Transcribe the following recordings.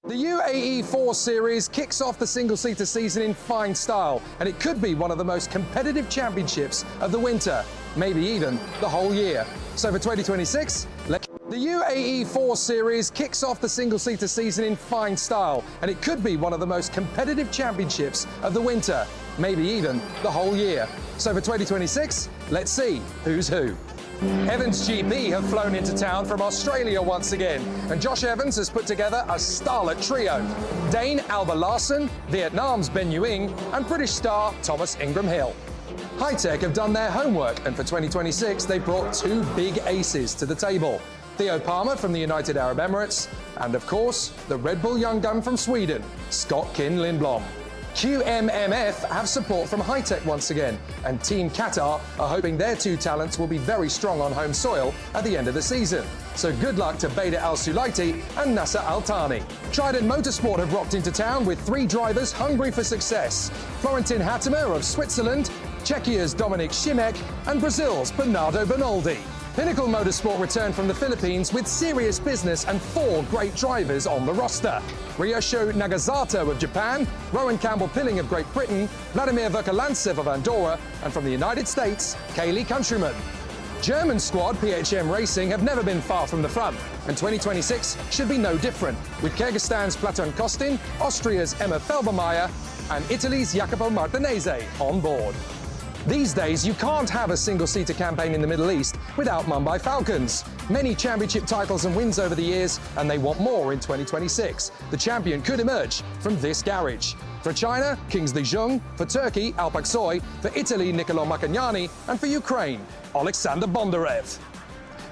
The UAE4 series kicks off the single-seater season in fine style, and it could be one of the most competitive championships of the winter, maybe even the whole year. So for 2026, the UAE4 series kicks off the single-seater season in fine style, and it could be one of the most competitive championships of the winter, maybe even the whole year. So for 2026, let's see who's who. Evans GP have flown into town from Australia once again, and Josh Evans has put together a starlet trio. Dane Alba Larson, Vietnam's Ben Nguyen, and British star Thomas Ingram Hill. Hi-Tech have done their homework, and for 2026 they brought two big aces to the table. Theo Palmer from the United Arab Emirates, and of course, the Red Bull young gun from Sweden, Scott Kinn Lindblom. QMMF have support from Hi-Tech once again, and Team Qatar are hoping their two talents will be very strong on home soil at the end of the season. So good luck to Beda Al Sulaiti and Nasser Al Thani. Trident Motorsport have rocked into town with three drivers hungry for success. Florentin Hattemer of Switzerland, Czechia's Dominik Šimek, and Brazil's Bernardo Bernaldi. Pinnacle Motorsport returned from the Philippines with serious business and four great drivers on the roster. Ryosho Nagasato of Japan, Rowan Campbell-Pilling of Great Britain, Vladimir Verkalantsev of Andorra, and from the United States, Kaylee Countryman. German squad PHM Racing have never been far from the front, and 2026 should be no different, with Kyrgyzstan's Platon Kostin, Austria's Emma Felbermeier, and Italy's Jacopo Martinezzi on board. These days, you can't have a single-seater campaign in the Middle East without Mumbai Falcons. Many championship titles and wins over the years, and they want more in 2026. The champion could emerge from this garage. For China, Kingsley Jung. For Turkey, Alpak Soy. For Italy, Niccolò Macagnani. And for Ukraine, Alexander Bondarev.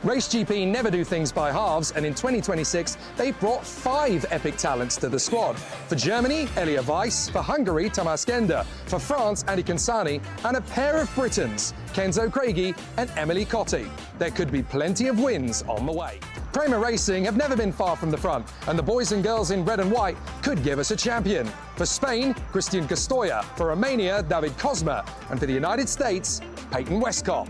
Race GP never do things by halves, and in 2026, they brought 5 epic talents to the squad. For Germany, Elia Weiss. For Hungary, Tamas Gender. For France, Andy Kansani. And a pair of Britons, Kenzo Craigie and Emily Cotti. There could be plenty of wins on the way. Prema Racing have never been far from the front, and the boys and girls in red and white could give us a champion. For Spain, Christian Castoya. For Romania, David Kozma. And for the United States, Peyton Westcott.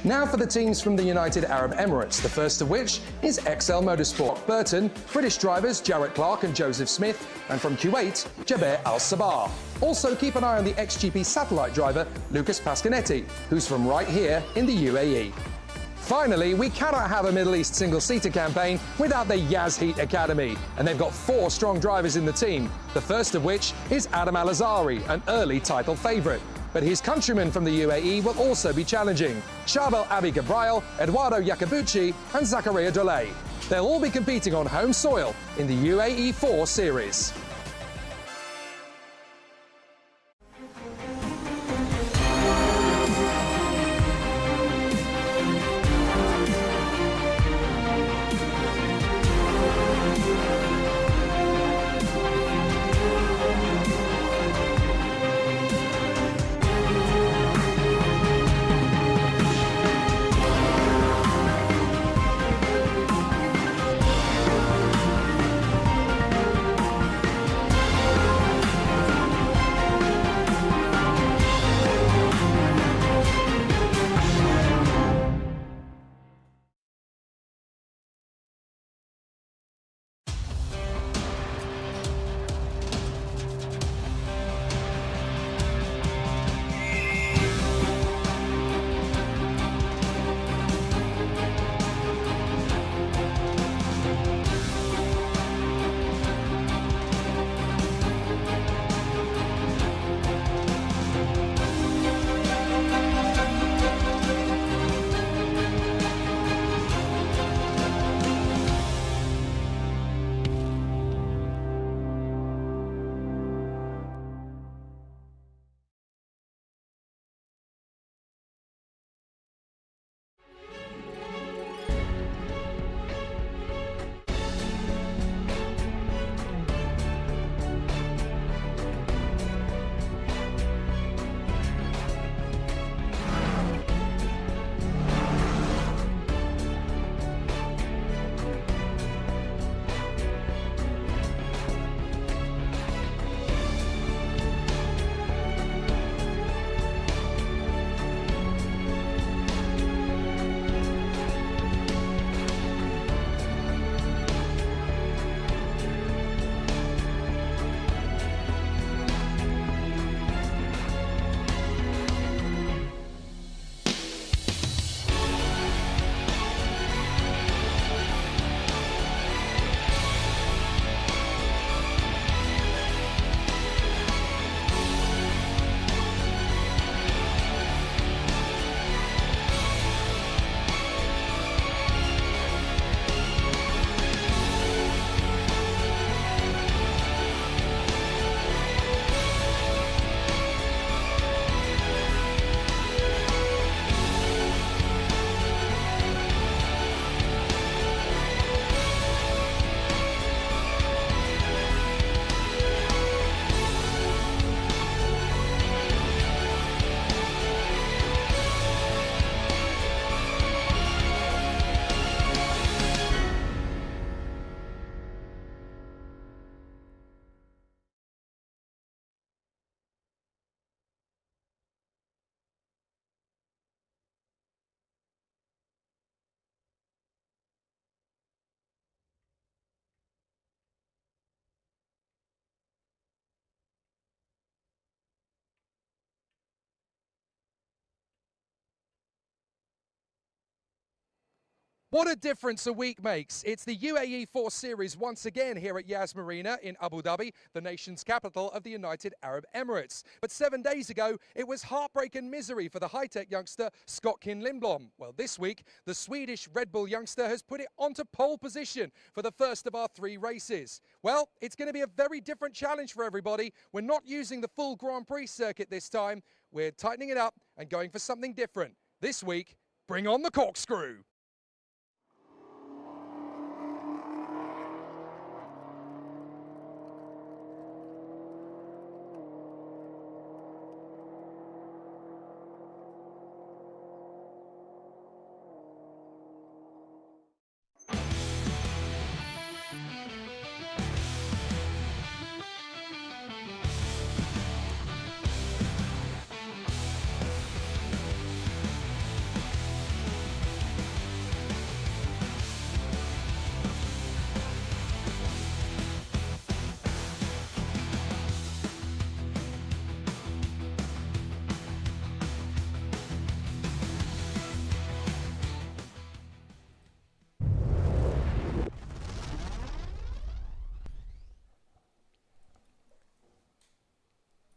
Now for the teams from the United Arab Emirates, the first of which is XL Motorsport. Burton, British drivers Jarrett Clark and Joseph Smith, and from Kuwait, Jaber Al-Sabah. Also keep an eye on the XGP satellite driver Lucas Pascanetti, who's from right here in the UAE. Finally, we cannot have a Middle East single-seater campaign without the Yazheat Academy, and they've got 4 strong drivers in the team, the first of which is Adam Al-Azari, an early title favourite. But his countrymen from the UAE will also be challenging. Charbel Abi Gabriel, Eduardo Iacobucci and Zakaria Dole. They'll all be competing on home soil in the UAE4 series. What a difference a week makes. It's the UAE4 series once again here at Yas Marina in Abu Dhabi, the nation's capital of the United Arab Emirates. But 7 days ago, it was heartbreak and misery for the high-tech youngster Scott Kin Lindblom. Well, this week, the Swedish Red Bull youngster has put it onto pole position for the first of our 3 races. Well, it's going to be a very different challenge for everybody. We're not using the full Grand Prix circuit this time. We're tightening it up and going for something different. This week, bring on the corkscrew.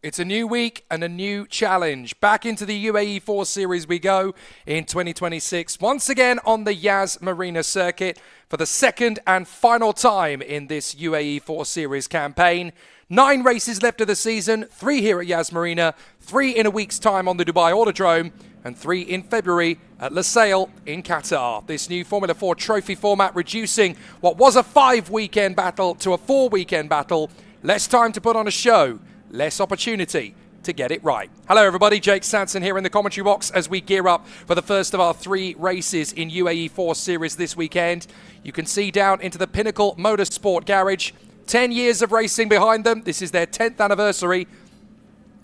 It's a new week and a new challenge. Back into the UAE4 series we go in 2026. Once again on the Yas Marina circuit for the second and final time in this UAE4 series campaign. 9 races left of the season, 3 here at Yas Marina, 3 in a week's time on the Dubai Autodrome, and 3 in February at Lusail in Qatar. This new Formula 4 trophy format reducing what was a 5-weekend battle to a 4-weekend battle. Less time to put on a show. Less opportunity to get it right. Hello everybody, Jake Sanson here in the commentary box as we gear up for the first of our 3 races in UAE4 series this weekend. You can see down into the Pinnacle Motorsport Garage. 10 years of racing behind them. This is their 10th anniversary.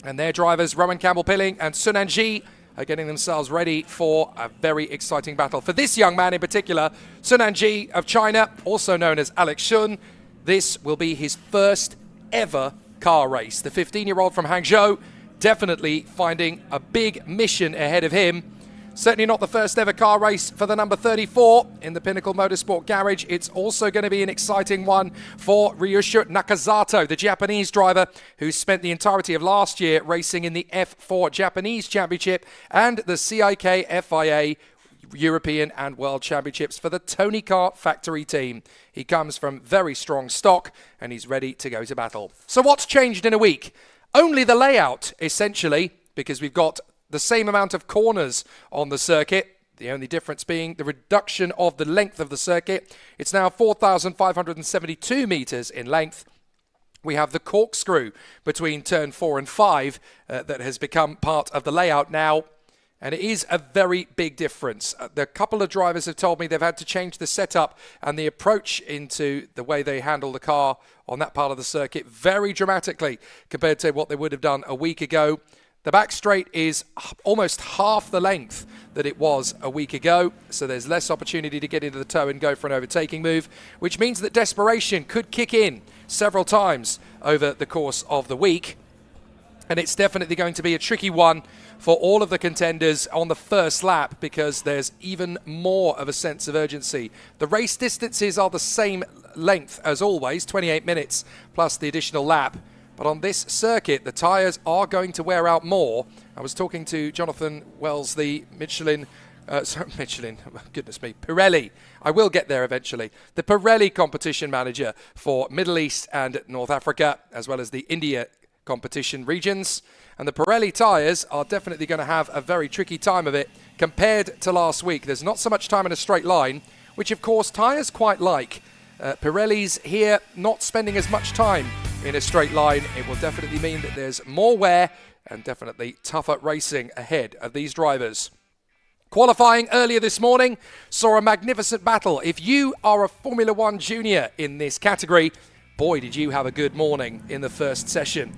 And their drivers, Rowan Campbell-Pilling and Sun Anji, are getting themselves ready for a very exciting battle. For this young man in particular, Sun Anji of China, also known as Alex Shun, this will be his first ever car race. The 15-year-old from Hangzhou definitely finding a big mission ahead of him. Certainly not the first ever car race for the number 34 in the Pinnacle Motorsport Garage. It's also going to be an exciting one for Ryushu Nakazato, the Japanese driver who spent the entirety of last year racing in the F4 Japanese Championship and the CIK FIA European and World Championships for the Tony Kart factory team. He comes from very strong stock and he's ready to go to battle. So what's changed in a week? Only the layout, essentially, because we've got the same amount of corners on the circuit. The only difference being the reduction of the length of the circuit. It's now 4,572 meters in length. We have the corkscrew between turn 4 and 5 that has become part of the layout now. And it is a very big difference. The couple of drivers have told me they've had to change the setup and the approach into the way they handle the car on that part of the circuit very dramatically compared to what they would have done a week ago. The back straight is almost half the length that it was a week ago, so there's less opportunity to get into the toe and go for an overtaking move, which means that desperation could kick in several times over the course of the week. And it's definitely going to be a tricky one for all of the contenders on the first lap because there's even more of a sense of urgency. The race distances are the same length as always, 28 minutes plus the additional lap. But on this circuit, the tyres are going to wear out more. I was talking to Jonathan Wells, the Pirelli. I will get there eventually. The Pirelli competition manager for Middle East and North Africa, as well as the India competition regions. And the Pirelli tyres are definitely going to have a very tricky time of it compared to last week. There's not so much time in a straight line, which of course tyres quite like. Pirelli's here not spending as much time in a straight line. It will definitely mean that there's more wear and definitely tougher racing ahead of these drivers. Qualifying earlier this morning saw a magnificent battle. If you are a Formula 1 junior in this category, boy did you have a good morning in the first session.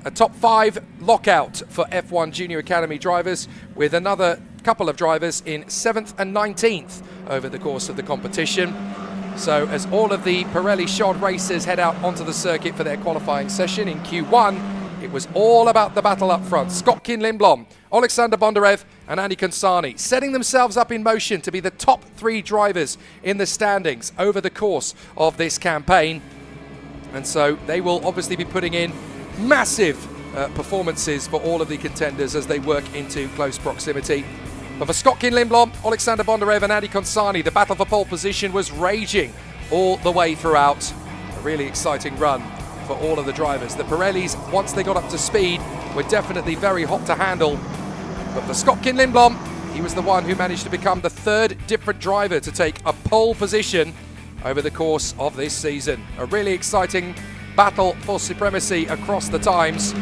A top 5 lockout for F1 Junior Academy drivers with another couple of drivers in 7th and 19th over the course of the competition. So as all of the Pirelli shod racers head out onto the circuit for their qualifying session in Q1, It was all about the battle up front. Skotkin Lindblom, Alexander Bondarev and Andy Konsani setting themselves up in motion to be the top 3 drivers in the standings over the course of this campaign. And so they will obviously be putting in massive performances for all of the contenders as they work into close proximity. But for Skotkin Lindblom, Alexander Bondarev and Andy Konsani, the battle for pole position was raging all the way throughout. A really exciting run for all of the drivers. The Pirellis, once they got up to speed, were definitely very hot to handle. But for Skotkin Lindblom, he was the one who managed to become the 3rd different driver to take a pole position over the course of this season. A really exciting battle for supremacy across the times.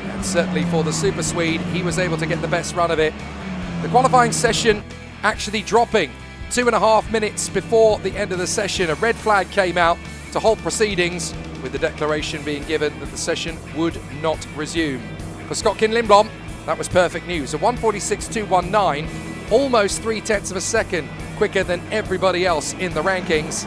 And certainly for the Super Swede, he was able to get the best run of it. The qualifying session actually dropping 2.5 minutes before the end of the session. A red flag came out to halt proceedings, with the declaration being given that the session would not resume. For Skotkin Lindblom, that was perfect news. A 1:46.219, almost 0.3 of a second quicker than everybody else in the rankings.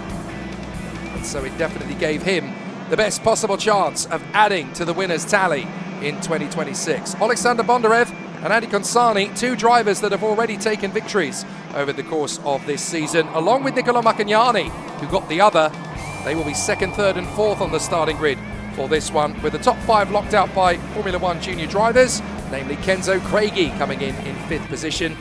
And so it definitely gave him the best possible chance of adding to the winners' tally in 2026. Alexander Bondarev and Andy Konsani, 2 drivers that have already taken victories over the course of this season, along with Niccolo Maccagnani, who got the other. They will be 2nd, 3rd and 4th on the starting grid for this one, with the top 5 locked out by Formula 1 junior drivers, namely Kenzo Craigie coming in 5th position,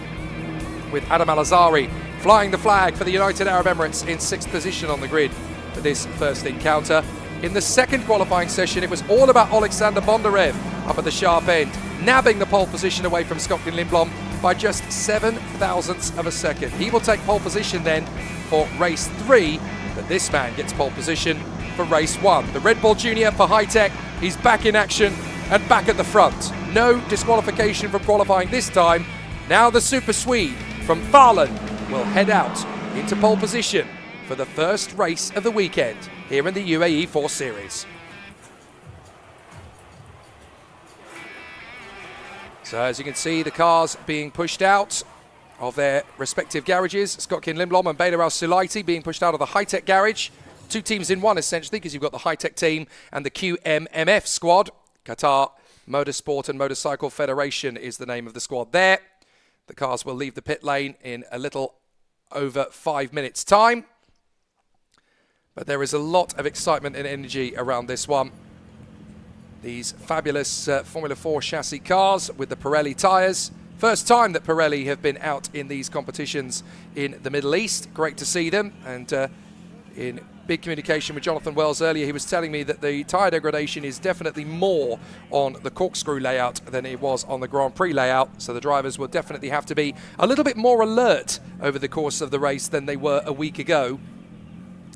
with Adam Al-Azari flying the flag for the United Arab Emirates in 6th position on the grid for this first encounter. In the second qualifying session, it was all about Alexander Bondarev up at the sharp end, nabbing the pole position away from Skotkin Lindblom by just 7 thousandths of a second. He will take pole position then for race 3, but this man gets pole position for race 1. The Red Bull Junior for High Tech, he's back in action and back at the front. No disqualification from qualifying this time. Now the Super Swede from Falun will head out into pole position for the first race of the weekend here in the UAE4 series. So as you can see, the cars being pushed out of their respective garages. Skotkin Lindblom and Bader Al-Sulaiti being pushed out of the high-tech garage. 2 teams in one, essentially, because you've got the high-tech team and the QMMF squad. Qatar Motorsport and Motorcycle Federation is the name of the squad there. The cars will leave the pit lane in a little over 5 minutes' time. But there is a lot of excitement and energy around this one. These fabulous Formula 4 chassis cars with the Pirelli tyres. First time that Pirelli have been out in these competitions in the Middle East. Great to see them. And in big communication with Jonathan Wells earlier, he was telling me that the tyre degradation is definitely more on the corkscrew layout than it was on the Grand Prix layout. So the drivers will definitely have to be a little bit more alert over the course of the race than they were a week ago.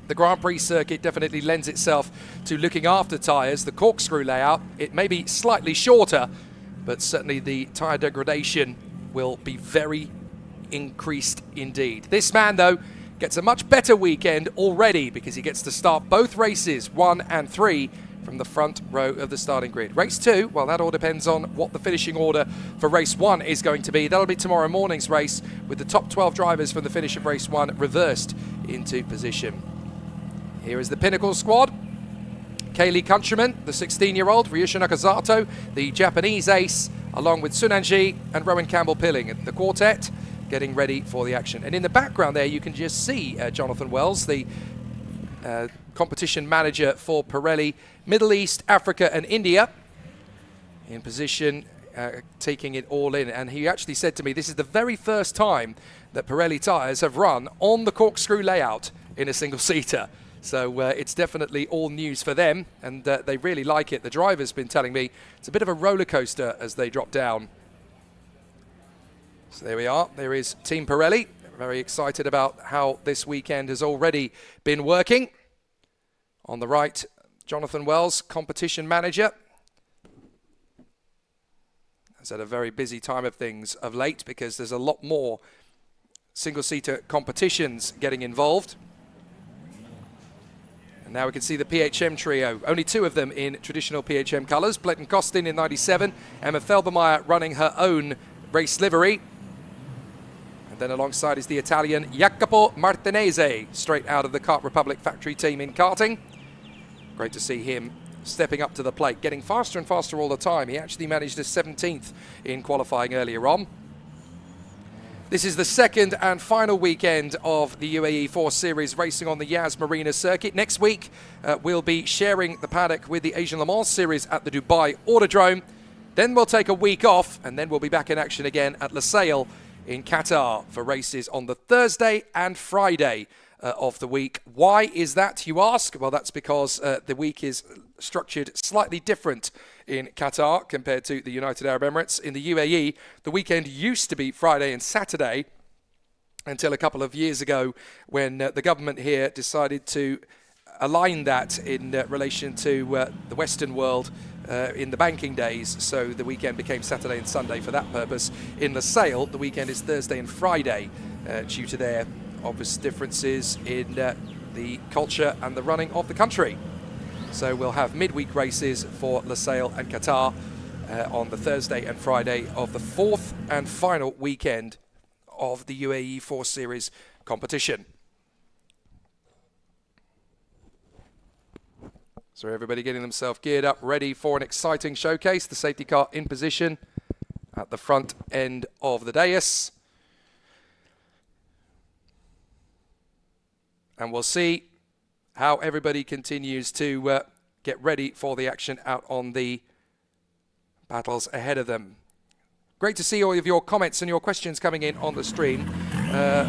The Grand Prix circuit definitely lends itself to looking after tyres. The corkscrew layout, it may be slightly shorter, but certainly the tyre degradation will be very increased indeed. This man, though, gets a much better weekend already because he gets to start both races, 1 and 3, from the front row of the starting grid. Race 2, well, that all depends on what the finishing order for race 1 is going to be. That'll be tomorrow morning's race, with the top 12 drivers from the finish of race 1 reversed into position. Here is the Pinnacle squad. Kaylee Countryman, the 16-year-old, Ryusha Nakazato, the Japanese ace, along with Sunanji and Rowan Campbell-Pilling, the quartet, getting ready for the action. And in the background there, you can just see Jonathan Wells, the competition manager for Pirelli, Middle East, Africa and India, in position, taking it all in. And he actually said to me, this is the very first time that Pirelli tyres have run on the corkscrew layout in a single-seater. So it's definitely all news for them, and they really like it. The driver's been telling me it's a bit of a roller coaster as they drop down. So there we are. There is Team Pirelli. Very excited about how this weekend has already been working. On the right, Jonathan Wells, competition manager. Has had a very busy time of things of late because there's a lot more single-seater competitions getting involved. Now we can see the PHM trio, only 2 of them in traditional PHM colours. Bletton Costin in 97, Emma Felbermeyer running her own race livery. And then alongside is the Italian Jacopo Martinese, straight out of the Kart Republic factory team in karting. Great to see him stepping up to the plate, getting faster and faster all the time. He actually managed a 17th in qualifying earlier on. This is the second and final weekend of the UAE4 Series racing on the Yas Marina circuit. Next week, we'll be sharing the paddock with the Asian Le Mans Series at the Dubai Autodrome. Then we'll take a week off, and then we'll be back in action again at Lusail in Qatar for races on the Thursday and Friday of the week. Why is that, you ask? Well, that's because the week is structured slightly different in Qatar compared to the United Arab Emirates. In the UAE, the weekend used to be Friday and Saturday until a couple of years ago when the government here decided to align that in relation to the Western world in the banking days. So the weekend became Saturday and Sunday for that purpose. In Lusail, the weekend is Thursday and Friday due to their obvious differences in the culture and the running of the country. So we'll have midweek races for Lusail and Qatar on the Thursday and Friday of the fourth and final weekend of the UAE4 Series competition. So everybody getting themselves geared up, ready for an exciting showcase. The safety car in position at the front end of the dais. And we'll see how everybody continues to get ready for the action out on the battles ahead of them. Great to see all of your comments and your questions coming in on the stream.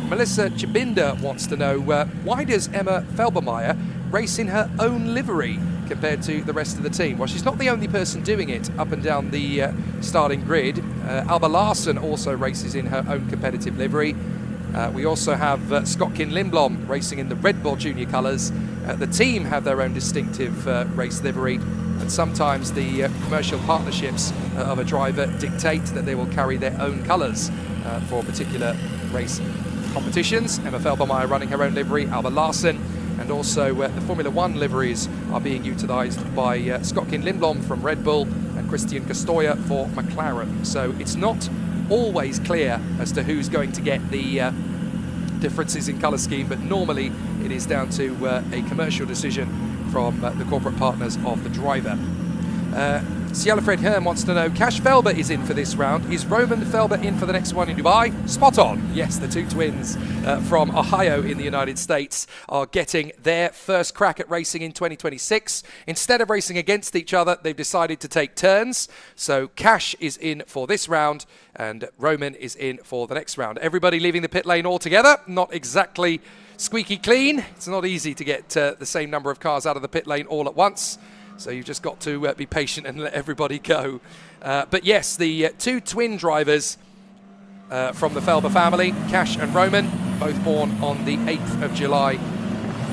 Melissa Chabinda wants to know, why does Emma Felbermeyer race in her own livery compared to the rest of the team? Well, she's not the only person doing it up and down the starting grid. Alba Larsen also races in her own competitive livery. We also have Skotkin Lindblom racing in the Red Bull Junior colours. The team have their own distinctive race livery, and sometimes the commercial partnerships of a driver dictate that they will carry their own colours for particular race competitions. Emma Felbermeyer running her own livery, Alba Larsen, and also the Formula One liveries are being utilised by Skotkin Lindblom from Red Bull and Christian Castoya for McLaren. So it's not always clear as to who's going to get the differences in colour scheme, but normally it is down to a commercial decision from the corporate partners of the driver. Ciela Fred Hearn wants to know, Cash Felber is in for this round. Is Roman Felber in for the next one in Dubai? Spot on. Yes, the two twins from Ohio in the United States are getting their first crack at racing in 2026. Instead of racing against each other, they've decided to take turns. So Cash is in for this round and Roman is in for the next round. Everybody leaving the pit lane all together. Not exactly squeaky clean. It's not easy to get the same number of cars out of the pit lane all at once. So you've just got to be patient and let everybody go. But yes, the two twin drivers from the Felber family, Cash and Roman, both born on the 8th of July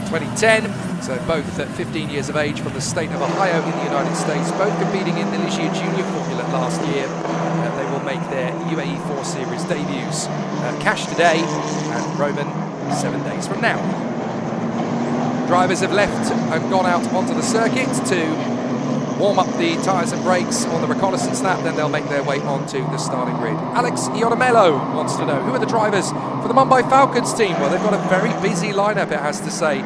2010. So both 15 years of age from the state of Ohio in the United States, both competing in the Ligier Junior Formula last year. They will make their UAE4 Series debuts. Cash today and Roman 7 days from now. Drivers have left and gone out onto the circuit to warm up the tyres and brakes on the reconnaissance lap, then they'll make their way onto the starting grid. Alex Iodamello wants to know, who are the drivers for the Mumbai Falcons team? Well, they've got a very busy lineup, it has to say,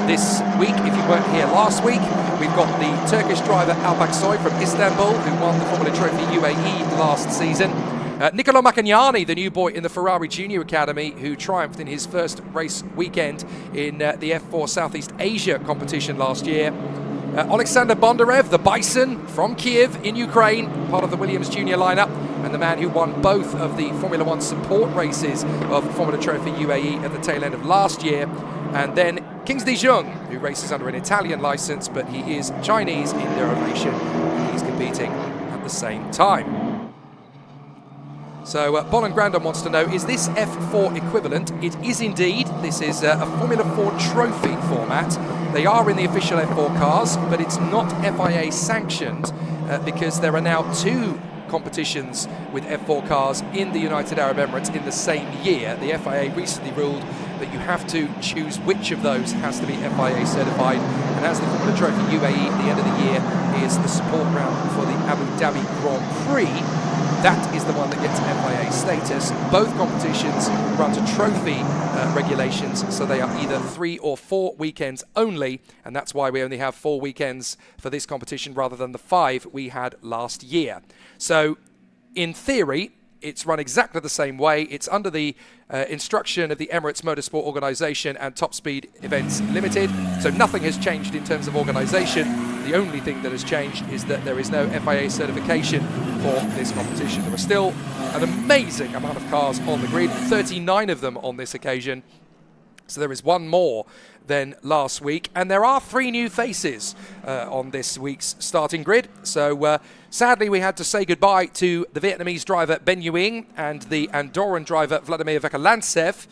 this week. If you weren't here last week, we've got the Turkish driver Alpak Soy from Istanbul, who won the Formula Trophy UAE last season. Niccolò Macagnani, the new boy in the Ferrari Junior Academy, who triumphed in his first race weekend in the F4 Southeast Asia competition last year. Alexander Bondarev, the Bison from Kiev in Ukraine, part of the Williams Junior lineup, and the man who won both of the Formula One support races of the Formula Trophy UAE at the tail end of last year. And then Kingsley Jung, who races under an Italian license, but he is Chinese in derivation, and he's competing at the same time. So Bolin Grandon wants to know, is this F4 equivalent? It is indeed. This is a Formula 4 trophy format. They are in the official F4 cars, but it's not FIA sanctioned because there are now two competitions with F4 cars in the United Arab Emirates in the same year. The FIA recently ruled that you have to choose which of those has to be FIA certified, and as the Formula Trophy UAE at the end of the year is the support round for the Abu Dhabi Grand Prix, that is the one that gets FIA status. Both competitions run to trophy regulations, so they are either 3 or 4 weekends only, and that's why we only have 4 weekends for this competition rather than the 5 we had last year. So in theory, it's run exactly the same way. It's under the instruction of the Emirates Motorsport Organisation and Top Speed Events Limited, so nothing has changed in terms of organisation. The only thing that has changed is that there is no FIA certification for this competition. There are still an amazing amount of cars on the grid, 39 of them on this occasion. So there is one more than last week, and there are 3 new faces on this week's starting grid. So sadly, we had to say goodbye to the Vietnamese driver Ben Nguyen and the Andorran driver Vladimir Vekalantsev,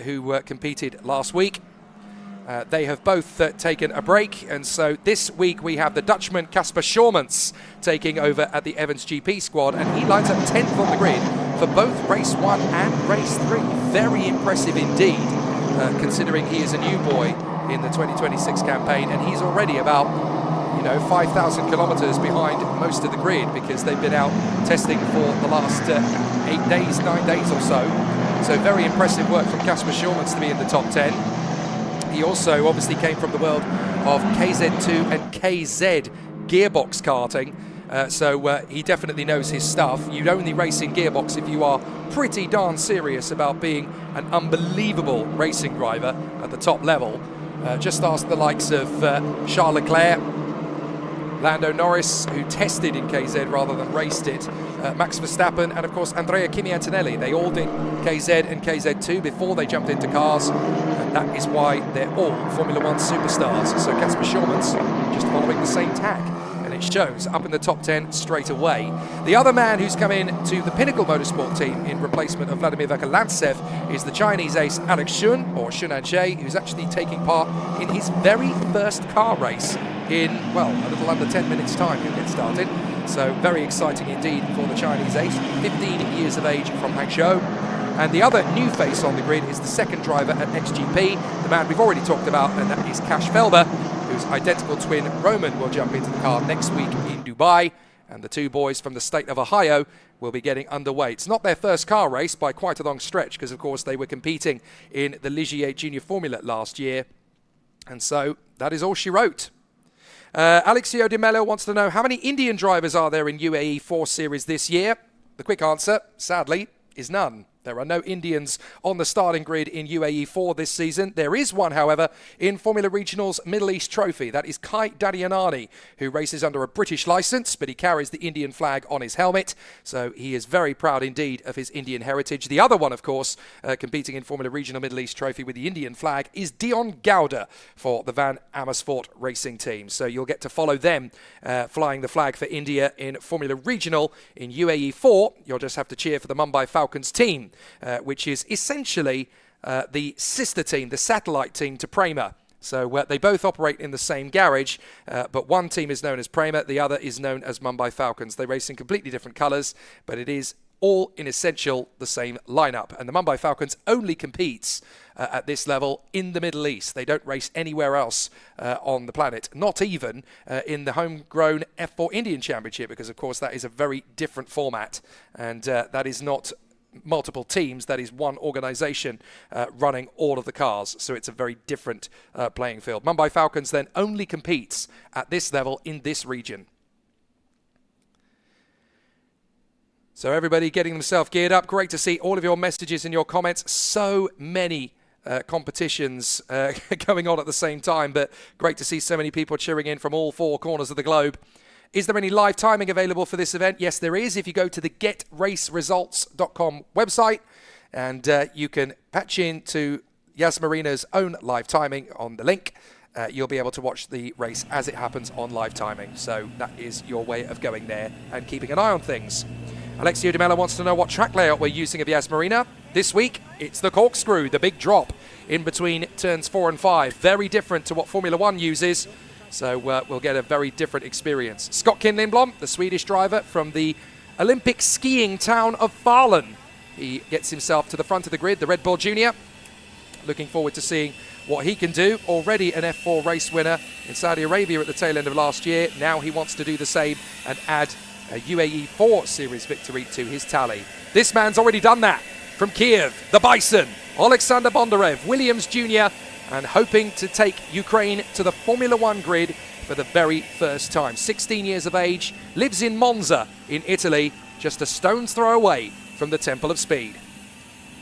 who competed last week. They have both taken a break, and so this week we have the Dutchman Casper Schormans taking over at the Evans GP squad, and he lines up 10th on the grid for both race 1 and race 3. Very impressive indeed, considering he is a new boy in the 2026 campaign, and he's already about 5,000 kilometers behind most of the grid, because they've been out testing for the last 9 days or so. So very impressive work from Casper Schormans to be in the top 10. He also obviously came from the world of KZ2 and KZ gearbox karting, so he definitely knows his stuff. You'd only race in gearbox if you are pretty darn serious about being an unbelievable racing driver at the top level. Just ask the likes of Charles Leclerc, Lando Norris, who tested in KZ rather than raced it, Max Verstappen, and of course Andrea Kimi Antonelli. They all did KZ and KZ2 before they jumped into cars, and that is why they're all Formula 1 superstars. So Casper Schormans just following the same tack, and it shows up in the top 10 straight away. The other man who's come in to the Pinnacle Motorsport team in replacement of Vladimir Vekalantsev is the Chinese ace Alex Xun, or Xun Anxie, who's actually taking part in his very first car race in, well, a little under 10 minutes time he'll get started. So very exciting indeed for the Chinese ace, 15 years of age from Hangzhou. And the other new face on the grid is the second driver at XGP, the man we've already talked about, and that is Cash Felber, whose identical twin Roman will jump into the car next week in Dubai. And the 2 boys from the state of Ohio will be getting underway. It's not their first car race by quite a long stretch, because of course they were competing in the Ligier Junior Formula last year. And so that is all she wrote. Alexio Di Mello wants to know, how many Indian drivers are there in UAE4 series this year? The quick answer, sadly, is none. There are no Indians on the starting grid in UAE4 this season. There is one, however, in Formula Regional's Middle East Trophy. That is Kai Dadianani, who races under a British licence, but he carries the Indian flag on his helmet. So he is very proud indeed of his Indian heritage. The other one, of course, competing in Formula Regional Middle East Trophy with the Indian flag is Dion Gouda for the Van Amersfoort racing team. So you'll get to follow them flying the flag for India in Formula Regional. In UAE4, you'll just have to cheer for the Mumbai Falcons team, which is essentially the sister team, the satellite team to Prema. So they both operate in the same garage, but one team is known as Prema, the other is known as Mumbai Falcons. They race in completely different colours, but it is all in essential the same lineup. And the Mumbai Falcons only competes at this level in the Middle East. They don't race anywhere else on the planet, not even in the homegrown F4 Indian Championship, because of course that is a very different format, and that is not multiple teams, that is one organisation running all of the cars, so it's a very different playing field. Mumbai Falcons then only competes at this level in this region. So everybody getting themselves geared up. Great to see all of your messages and your comments. So many competitions going on at the same time, but great to see so many people cheering in from all 4 corners of the globe. Is there any live timing available for this event? Yes, there is. If you go to the getraceresults.com website, and you can patch in to Yas Marina's own live timing on the link, you'll be able to watch the race as it happens on live timing. So that is your way of going there and keeping an eye on things. Alexio Di Mello wants to know what track layout we're using of Yas Marina. This week, it's the corkscrew, the big drop in between turns 4 and 5. Very different to what Formula 1 uses. So we'll get a very different experience. Scott Kinlindblom, the Swedish driver from the Olympic skiing town of Falun. He gets himself to the front of the grid, the Red Bull Junior. Looking forward to seeing what he can do. Already an F4 race winner in Saudi Arabia at the tail end of last year. Now he wants to do the same and add a UAE4 series victory to his tally. This man's already done that. From Kiev, the Bison, Alexander Bondarev, Williams Jr., and hoping to take Ukraine to the Formula One grid for the very first time. 16 years of age, lives in Monza in Italy, just a stone's throw away from the Temple of Speed.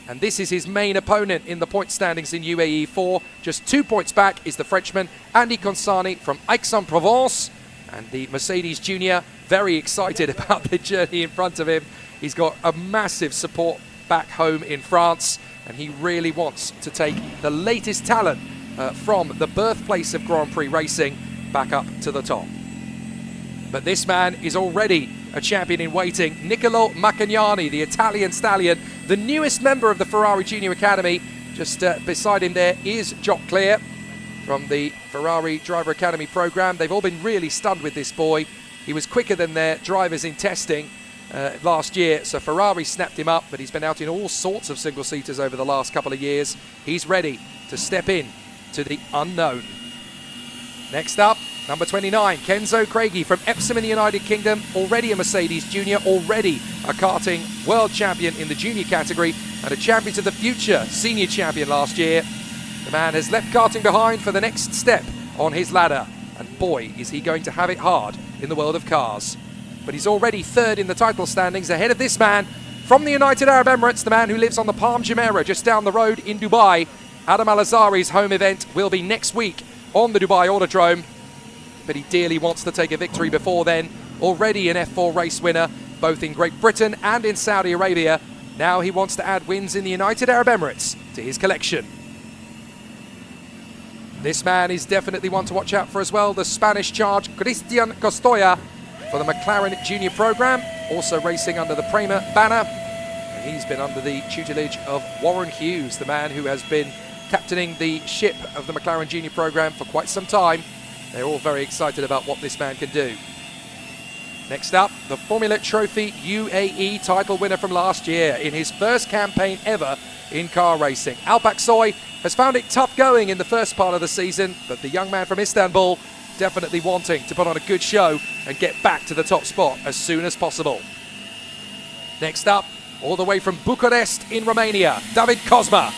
And this is his main opponent in the point standings in UAE4. Just 2 points back is the Frenchman Andy Consani from Aix-en-Provence. And the Mercedes Junior, very excited about the journey in front of him. He's got a massive support back home in France, and he really wants to take the latest talent from the birthplace of Grand Prix racing back up to the top. But this man is already a champion in waiting. Niccolò Maccagnani, the Italian stallion, the newest member of the Ferrari Junior Academy. Just beside him there is Jock Clear from the Ferrari Driver Academy program. They've all been really stunned with this boy. He was quicker than their drivers in testing last year, so Ferrari snapped him up, but he's been out in all sorts of single-seaters over the last couple of years. He's ready to step in to the unknown. Next up, number 29, Kenzo Craigie from Epsom in the United Kingdom, already a Mercedes Junior, already a karting world champion in the junior category, and a champion to the future, senior champion last year. The man has left karting behind for the next step on his ladder, and boy, is he going to have it hard in the world of cars. But he's already third in the title standings, ahead of this man from the United Arab Emirates, the man who lives on the Palm Jumeirah just down the road in Dubai. Adam Al-Azhari's home event will be next week on the Dubai Autodrome, but he dearly wants to take a victory before then. Already an F4 race winner, both in Great Britain and in Saudi Arabia. Now he wants to add wins in the United Arab Emirates to his collection. This man is definitely one to watch out for as well, the Spanish charge Cristian Costoya for the McLaren Junior program, also racing under the Prema banner. And he's been under the tutelage of Warren Hughes, the man who has been captaining the ship of the McLaren Junior program for quite some time. They're all very excited about what this man can do. Next up, the Formula Trophy UAE title winner from last year in his first campaign ever in car racing. Alpak Soy has found it tough going in the first part of the season, but the young man from Istanbul definitely wanting to put on a good show and get back to the top spot as soon as possible. Next up, all the way from Bucharest in Romania, David Kozma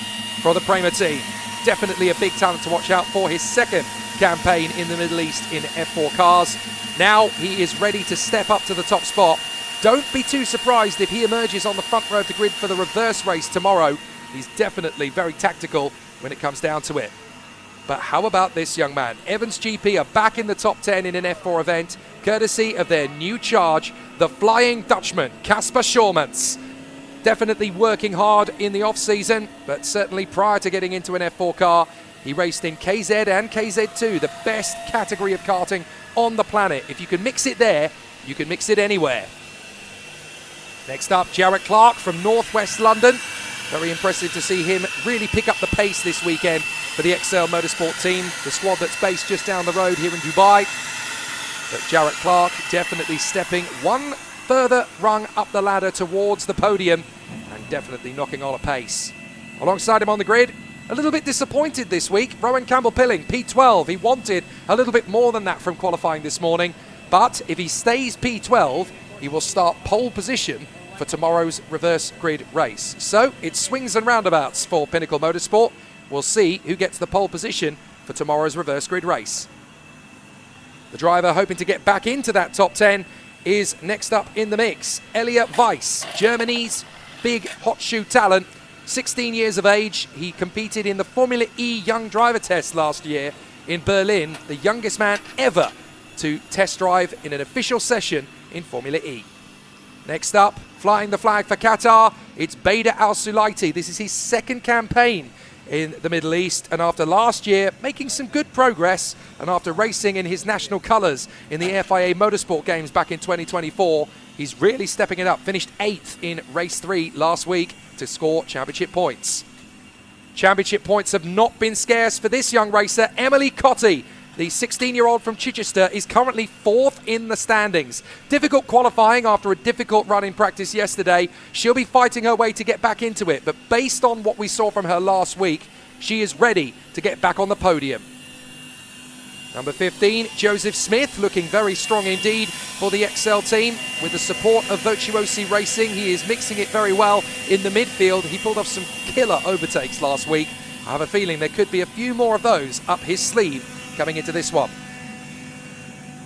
for the Prema team. Definitely a big talent to watch out for, his second campaign in the Middle East in F4 cars. Now he is ready to step up to the top spot. Don't be too surprised if he emerges on the front row of the grid for the reverse race tomorrow. He's definitely very tactical when it comes down to it. But how about this young man? Evans GP are back in the top 10 in an F4 event, courtesy of their new charge, the Flying Dutchman, Casper Schormans. Definitely working hard in the off-season, but certainly prior to getting into an F4 car, he raced in KZ and KZ2, the best category of karting on the planet. If you can mix it there, you can mix it anywhere. Next up, Jarrett Clark from Northwest London. Very impressive to see him really pick up the pace this weekend for the XL Motorsport team, the squad that's based just down the road here in Dubai. But Jarrett Clark definitely stepping one further rung up the ladder towards the podium and definitely knocking on a pace. Alongside him on the grid, a little bit disappointed this week, Rowan Campbell-Pilling, P12. He wanted a little bit more than that from qualifying this morning, but if he stays P12, he will start pole position for tomorrow's reverse grid race. So it's swings and roundabouts for Pinnacle Motorsport. We'll see who gets the pole position for tomorrow's reverse grid race. The driver hoping to get back into that top 10 is next up in the mix. Elia Weiss, Germany's big hot shoe talent, 16 years of age. He competed in the Formula E Young Driver Test last year in Berlin, the youngest man ever to test drive in an official session in Formula E. Next up, flying the flag for Qatar, it's Bader Al-Sulaiti. This is his second campaign in the Middle East, and after last year making some good progress, and after racing in his national colours in the FIA Motorsport Games back in 2024, he's really stepping it up. Finished 8th in race 3 last week to score championship points. Championship points have not been scarce for this young racer. Emily Cotti, the 16-year-old from Chichester, is currently 4th in the standings. Difficult qualifying after a difficult run in practice yesterday. She'll be fighting her way to get back into it, but based on what we saw from her last week, she is ready to get back on the podium. Number 15, Joseph Smith, looking very strong indeed for the XL team. With the support of Virtuosi Racing, he is mixing it very well in the midfield. He pulled off some killer overtakes last week. I have a feeling there could be a few more of those up his sleeve coming into this one.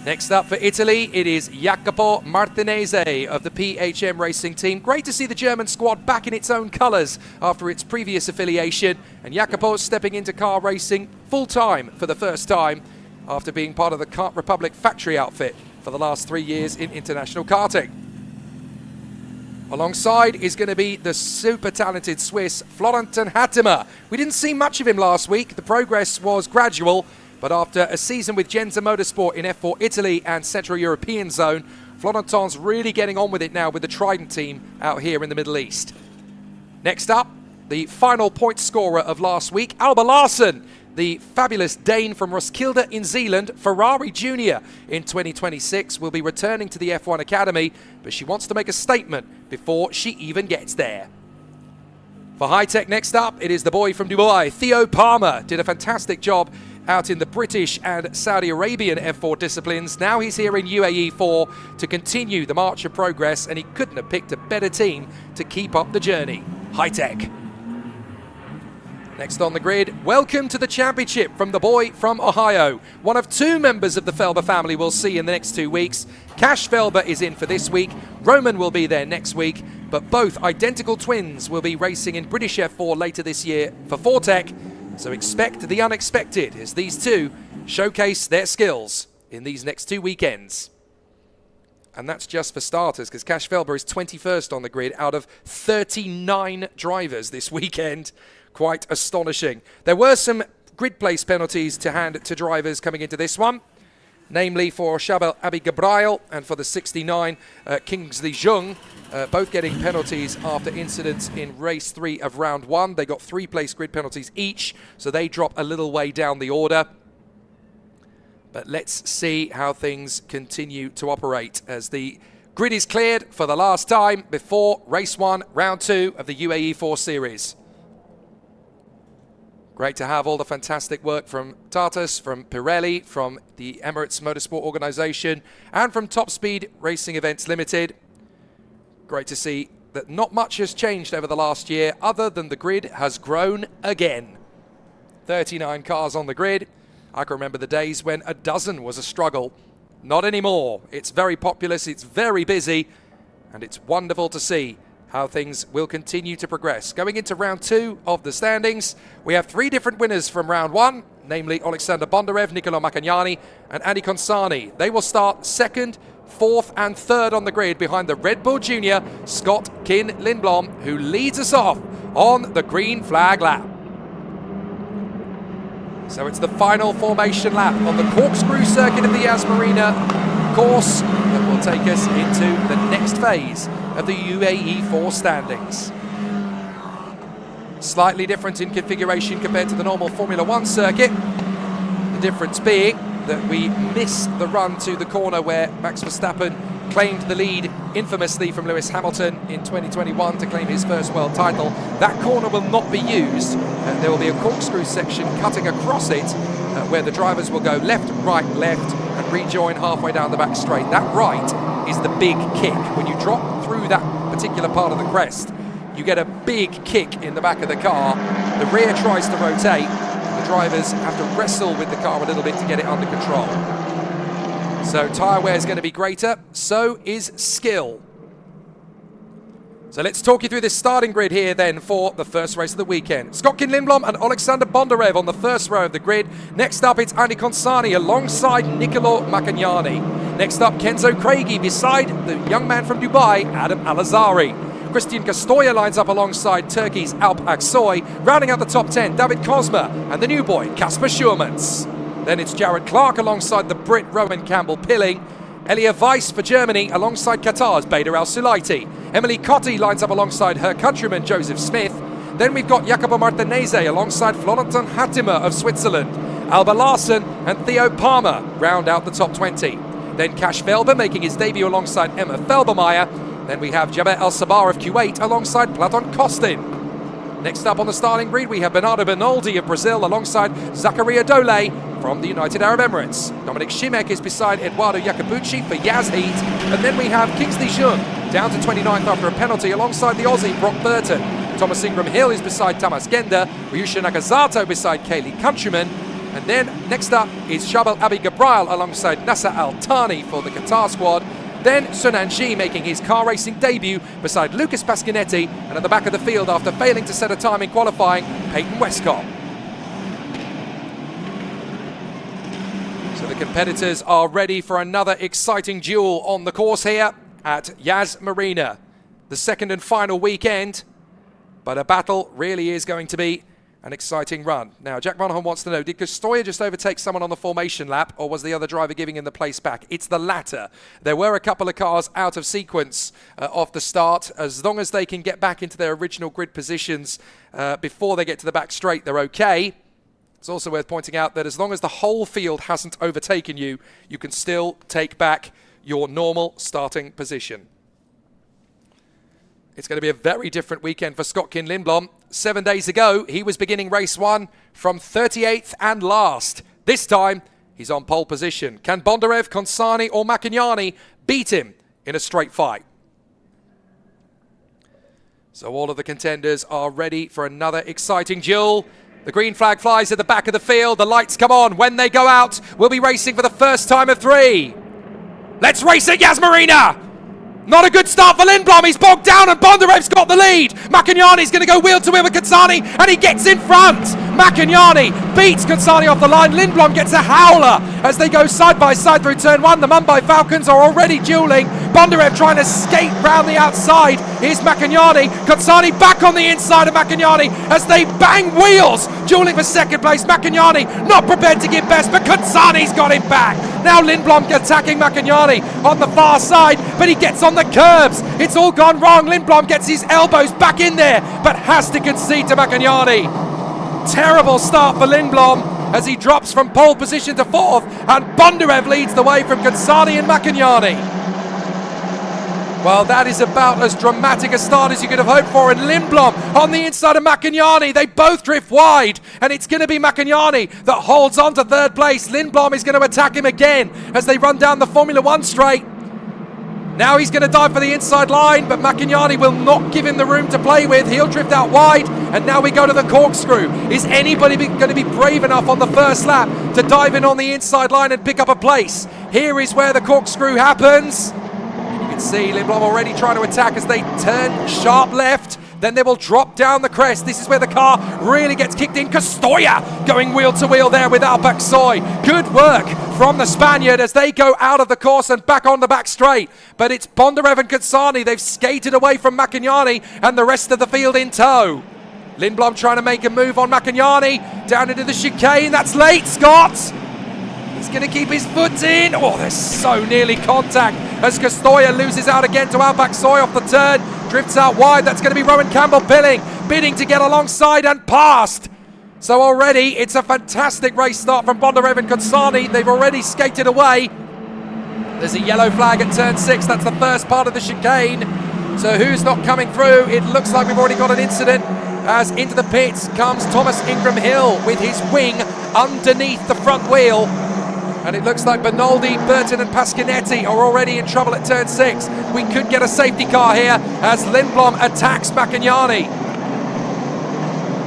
Next up for Italy, it is Jacopo Martinese of the PHM Racing team. Great to see the German squad back in its own colours after its previous affiliation. And Jacopo stepping into car racing full-time for the first time after being part of the Kart Republic factory outfit for the last 3 years in international karting. Alongside is going to be the super talented Swiss Florentin Hattimer. We didn't see much of him last week. The progress was gradual. But after a season with Genza Motorsport in F4 Italy and Central European Zone, Florentin's really getting on with it now with the Trident team out here in the Middle East. Next up, the final point scorer of last week, Alba Larsen, the fabulous Dane from Roskilde in Zealand, Ferrari Junior in 2026, will be returning to the F1 Academy, but she wants to make a statement before she even gets there. For High-Tech next up, it is the boy from Dubai, Theo Palmer, did a fantastic job out in the British and Saudi Arabian F4 disciplines. Now he's here in UAE4 to continue the march of progress, and he couldn't have picked a better team to keep up the journey. High-Tech. Next on the grid, welcome to the championship from the boy from Ohio. One of 2 members of the Felber family we'll see in the next 2 weeks. Cash Felber is in for this week. Roman will be there next week, but both identical twins will be racing in British F4 later this year for Fortec. So expect the unexpected as these two showcase their skills in these next 2 weekends. And that's just for starters, because Cash Felber is 21st on the grid out of 39 drivers this weekend. Quite astonishing. There were some grid place penalties to hand to drivers coming into this one, namely for Shabel Abi Gabriel and for the 69 Kingsley Jung, both getting penalties after incidents in race 3 of round 1. They got 3 place grid penalties each, so they drop a little way down the order. But let's see how things continue to operate as the grid is cleared for the last time before race 1, round 2 of the UAE4 series. Great to have all the fantastic work from Tartus, from Pirelli, from the Emirates Motorsport Organisation, and from Top Speed Racing Events Limited. Great to see that not much has changed over the last year, other than the grid has grown again. 39 cars on the grid. I can remember the days when a dozen was a struggle. Not anymore. It's very populous, it's very busy, and it's wonderful to see how things will continue to progress. Going into round 2 of the standings, we have 3 different winners from round 1, namely Alexander Bondarev, Niccolò Macagnani, and Andy Consani. They will start 2nd, 4th and 3rd on the grid behind the Red Bull Junior, Scott Kin Lindblom, who leads us off on the green flag lap. So it's the final formation lap on the corkscrew circuit of the Yas Marina course that will take us into the next phase of the UAE4 standings. Slightly different in configuration compared to the normal Formula 1 circuit. The difference being that we miss the run to the corner where Max Verstappen claimed the lead infamously from Lewis Hamilton in 2021 to claim his first world title. That corner will not be used. There will be a corkscrew section cutting across it where the drivers will go left, right, left and rejoin halfway down the back straight. That right is the big kick. When you drop through that particular part of the crest, you get a big kick in the back of the car. The rear tries to rotate. The drivers have to wrestle with the car a little bit to get it under control. So tyre wear is going to be greater, so is skill. So let's talk you through this starting grid here then for the first race of the weekend. Scott Kin Lindblom and Alexander Bondarev on the first row of the grid. Next up, it's Andy Consani alongside Niccolò Macagnani. Next up, Kenzo Craigie beside the young man from Dubai, Adam Alazari. Christian Castoya lines up alongside Turkey's Alp Aksoy. Rounding out the top 10, David Kozma and the new boy, Kasper Schurmans. Then it's Jared Clark alongside the Brit Rowan Campbell-Pilling. Elia Weiss for Germany alongside Qatar's Bader Al-Sulaiti. Emily Cotti lines up alongside her countryman Joseph Smith. Then we've got Jacopo Martinese alongside Florentin Hattimer of Switzerland. Alba Larsen and Theo Palmer round out the top 20. Then Cash Felber making his debut alongside Emma Felbermeyer. Then we have Jabet Al-Sabar of Kuwait alongside Platon Kostin. Next up on the starting grid, we have Bernardo Bernaldi of Brazil alongside Zaccaria Dole from the United Arab Emirates. Dominic Šimek is beside Eduardo Jacobucci for Yas Heat. And then we have Kingsley Jung down to 29th after a penalty alongside the Aussie Brock Burton. Thomas Ingram Hill is beside Tamas Genda. Ryusha Nakazato beside Kaylee Countryman. And then next up is Shabal Abi Gabriel alongside Nasser Al Thani for the Qatar squad. Then Sunan Ji making his car racing debut beside Lucas Pasquinetti, and at the back of the field after failing to set a time in qualifying, Peyton Westcott. So the competitors are ready for another exciting duel on the course here at Yas Marina. The second and final weekend, but a battle really is going to be an exciting run. Now, Jack Monahan wants to know, did Costoya just overtake someone on the formation lap, or was the other driver giving him the place back? It's the latter. There were a couple of cars out of sequence off the start. As long as they can get back into their original grid positions before they get to the back straight, they're okay. It's also worth pointing out that as long as the whole field hasn't overtaken you, you can still take back your normal starting position. It's going to be a very different weekend for Scott-Kin Lindblom. 7 days ago, he was beginning race one from 38th and last. This time, he's on pole position. Can Bondarev, Consani or Macchignani beat him in a straight fight? So all of the contenders are ready for another exciting duel. The green flag flies at the back of the field. The lights come on. When they go out, we'll be racing for the first time of three. Let's race at Yas Marina! Not a good start for Lindblom. He's bogged down and Bondarev's got the lead. Macchignani's going to go wheel to wheel with Consani and he gets in front. Macchignani beats Consani off the line. Lindblom gets a howler as they go side by side through turn one. The Mumbai Falcons are already dueling. Bondarev trying to skate round the outside. Here's Macchignani. Consani back on the inside of Macchignani as they bang wheels. Dueling for second place. Macchignani not prepared to give best, but Consani's got him back. Now Lindblom attacking Macchignani on the far side, but he gets on the curbs. It's all gone wrong. Lindblom gets his elbows back in there, but has to concede to Macchignani. Terrible start for Lindblom as he drops from pole position to fourth, and Bondarev leads the way from Consani and Macchignani. Well, that is about as dramatic a start as you could have hoped for, and Lindblom on the inside of Macchignani. They both drift wide, and it's going to be Macchignani that holds on to third place. Lindblom is going to attack him again as they run down the Formula One straight. Now he's going to dive for the inside line, but Macchignani will not give him the room to play with. He'll drift out wide, and now we go to the corkscrew. Is anybody going to be brave enough on the first lap to dive in on the inside line and pick up a place? Here is where the corkscrew happens. You can see Lindblom already trying to attack as they turn sharp left. Then they will drop down the crest. This is where the car really gets kicked in. Costoya going wheel to wheel there with Alpaksoy. Good work from the Spaniard as they go out of the course and back on the back straight. But it's Bondarev and Consani. They've skated away from Macchignani and the rest of the field in tow. Lindblom trying to make a move on Macchignani. Down into the chicane. That's late, Scott. He's going to keep his foot in. Oh, there's so nearly contact as Costoya loses out again to Alpaksoy off the turn. Drifts out wide. That's going to be Rowan Campbell-Billing bidding to get alongside and past. So already it's a fantastic race start from Bondarev and Consani. They've already skated away. There's a yellow flag at turn 6. That's the first part of the chicane. So who's not coming through? It looks like we've already got an incident as into the pits comes Thomas Ingram Hill with his wing underneath the front wheel. And it looks like Bernaldi, Burton and Pasquinetti are already in trouble at turn 6. We could get a safety car here as Lindblom attacks Macchignani.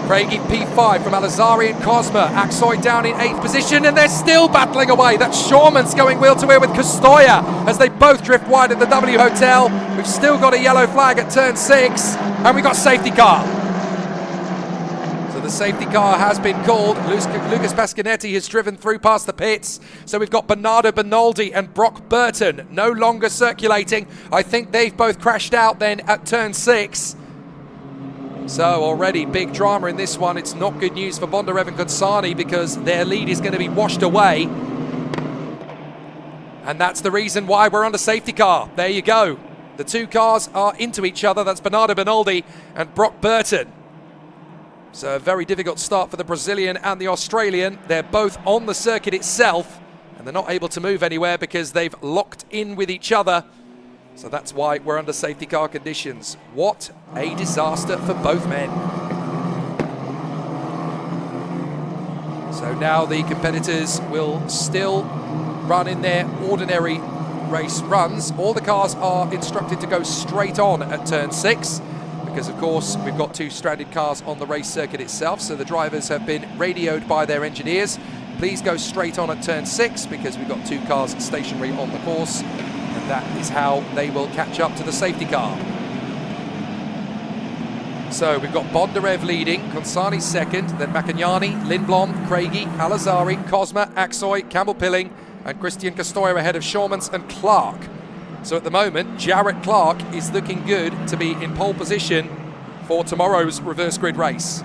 Craigie P5 from Alizari and Cosma. Aksoy down in 8th position and they're still battling away. That's Shawman's going wheel to wheel with Costoya as they both drift wide at the W Hotel. We've still got a yellow flag at turn 6 and we've got safety car. The safety car has been called. Lucas Pasquinetti has driven through past the pits. So we've got Bernardo Bernaldi and Brock Burton no longer circulating. I think they've both crashed out then at turn 6. So already big drama in this one. It's not good news for Bondarev and Consani because their lead is going to be washed away. And that's the reason why we're under safety car. There you go. The two cars are into each other. That's Bernardo Bernaldi and Brock Burton. So a very difficult start for the Brazilian and the Australian. They're both on the circuit itself and they're not able to move anywhere because they've locked in with each other. So that's why we're under safety car conditions. What a disaster for both men. So now the competitors will still run in their ordinary race runs. All the cars are instructed to go straight on at turn 6 because, of course, we've got 2 stranded cars on the race circuit itself. So the drivers have been radioed by their engineers. Please go straight on at turn 6 because we've got 2 cars stationary on the course, and that is how they will catch up to the safety car. So we've got Bondarev leading, Consani second, then Macagnani, Lindblom, Craigie, Alazari, Cosma, Aksoy, Campbell-Pilling, and Christian Castoya ahead of Shawmans and Clark. So at the moment, Jarrett Clark is looking good to be in pole position for tomorrow's reverse grid race.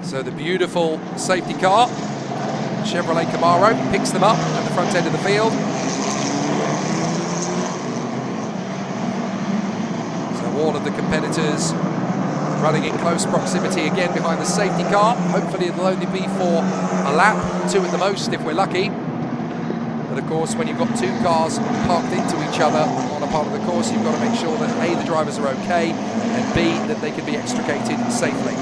So the beautiful safety car, Chevrolet Camaro, picks them up at the front end of the field. So all of the competitors running in close proximity again behind the safety car. Hopefully it'll only be for a lap, 2 at the most if we're lucky. But of course, when you've got 2 cars parked into each other on a part of the course, you've got to make sure that A, the drivers are okay, and B, that they can be extricated safely.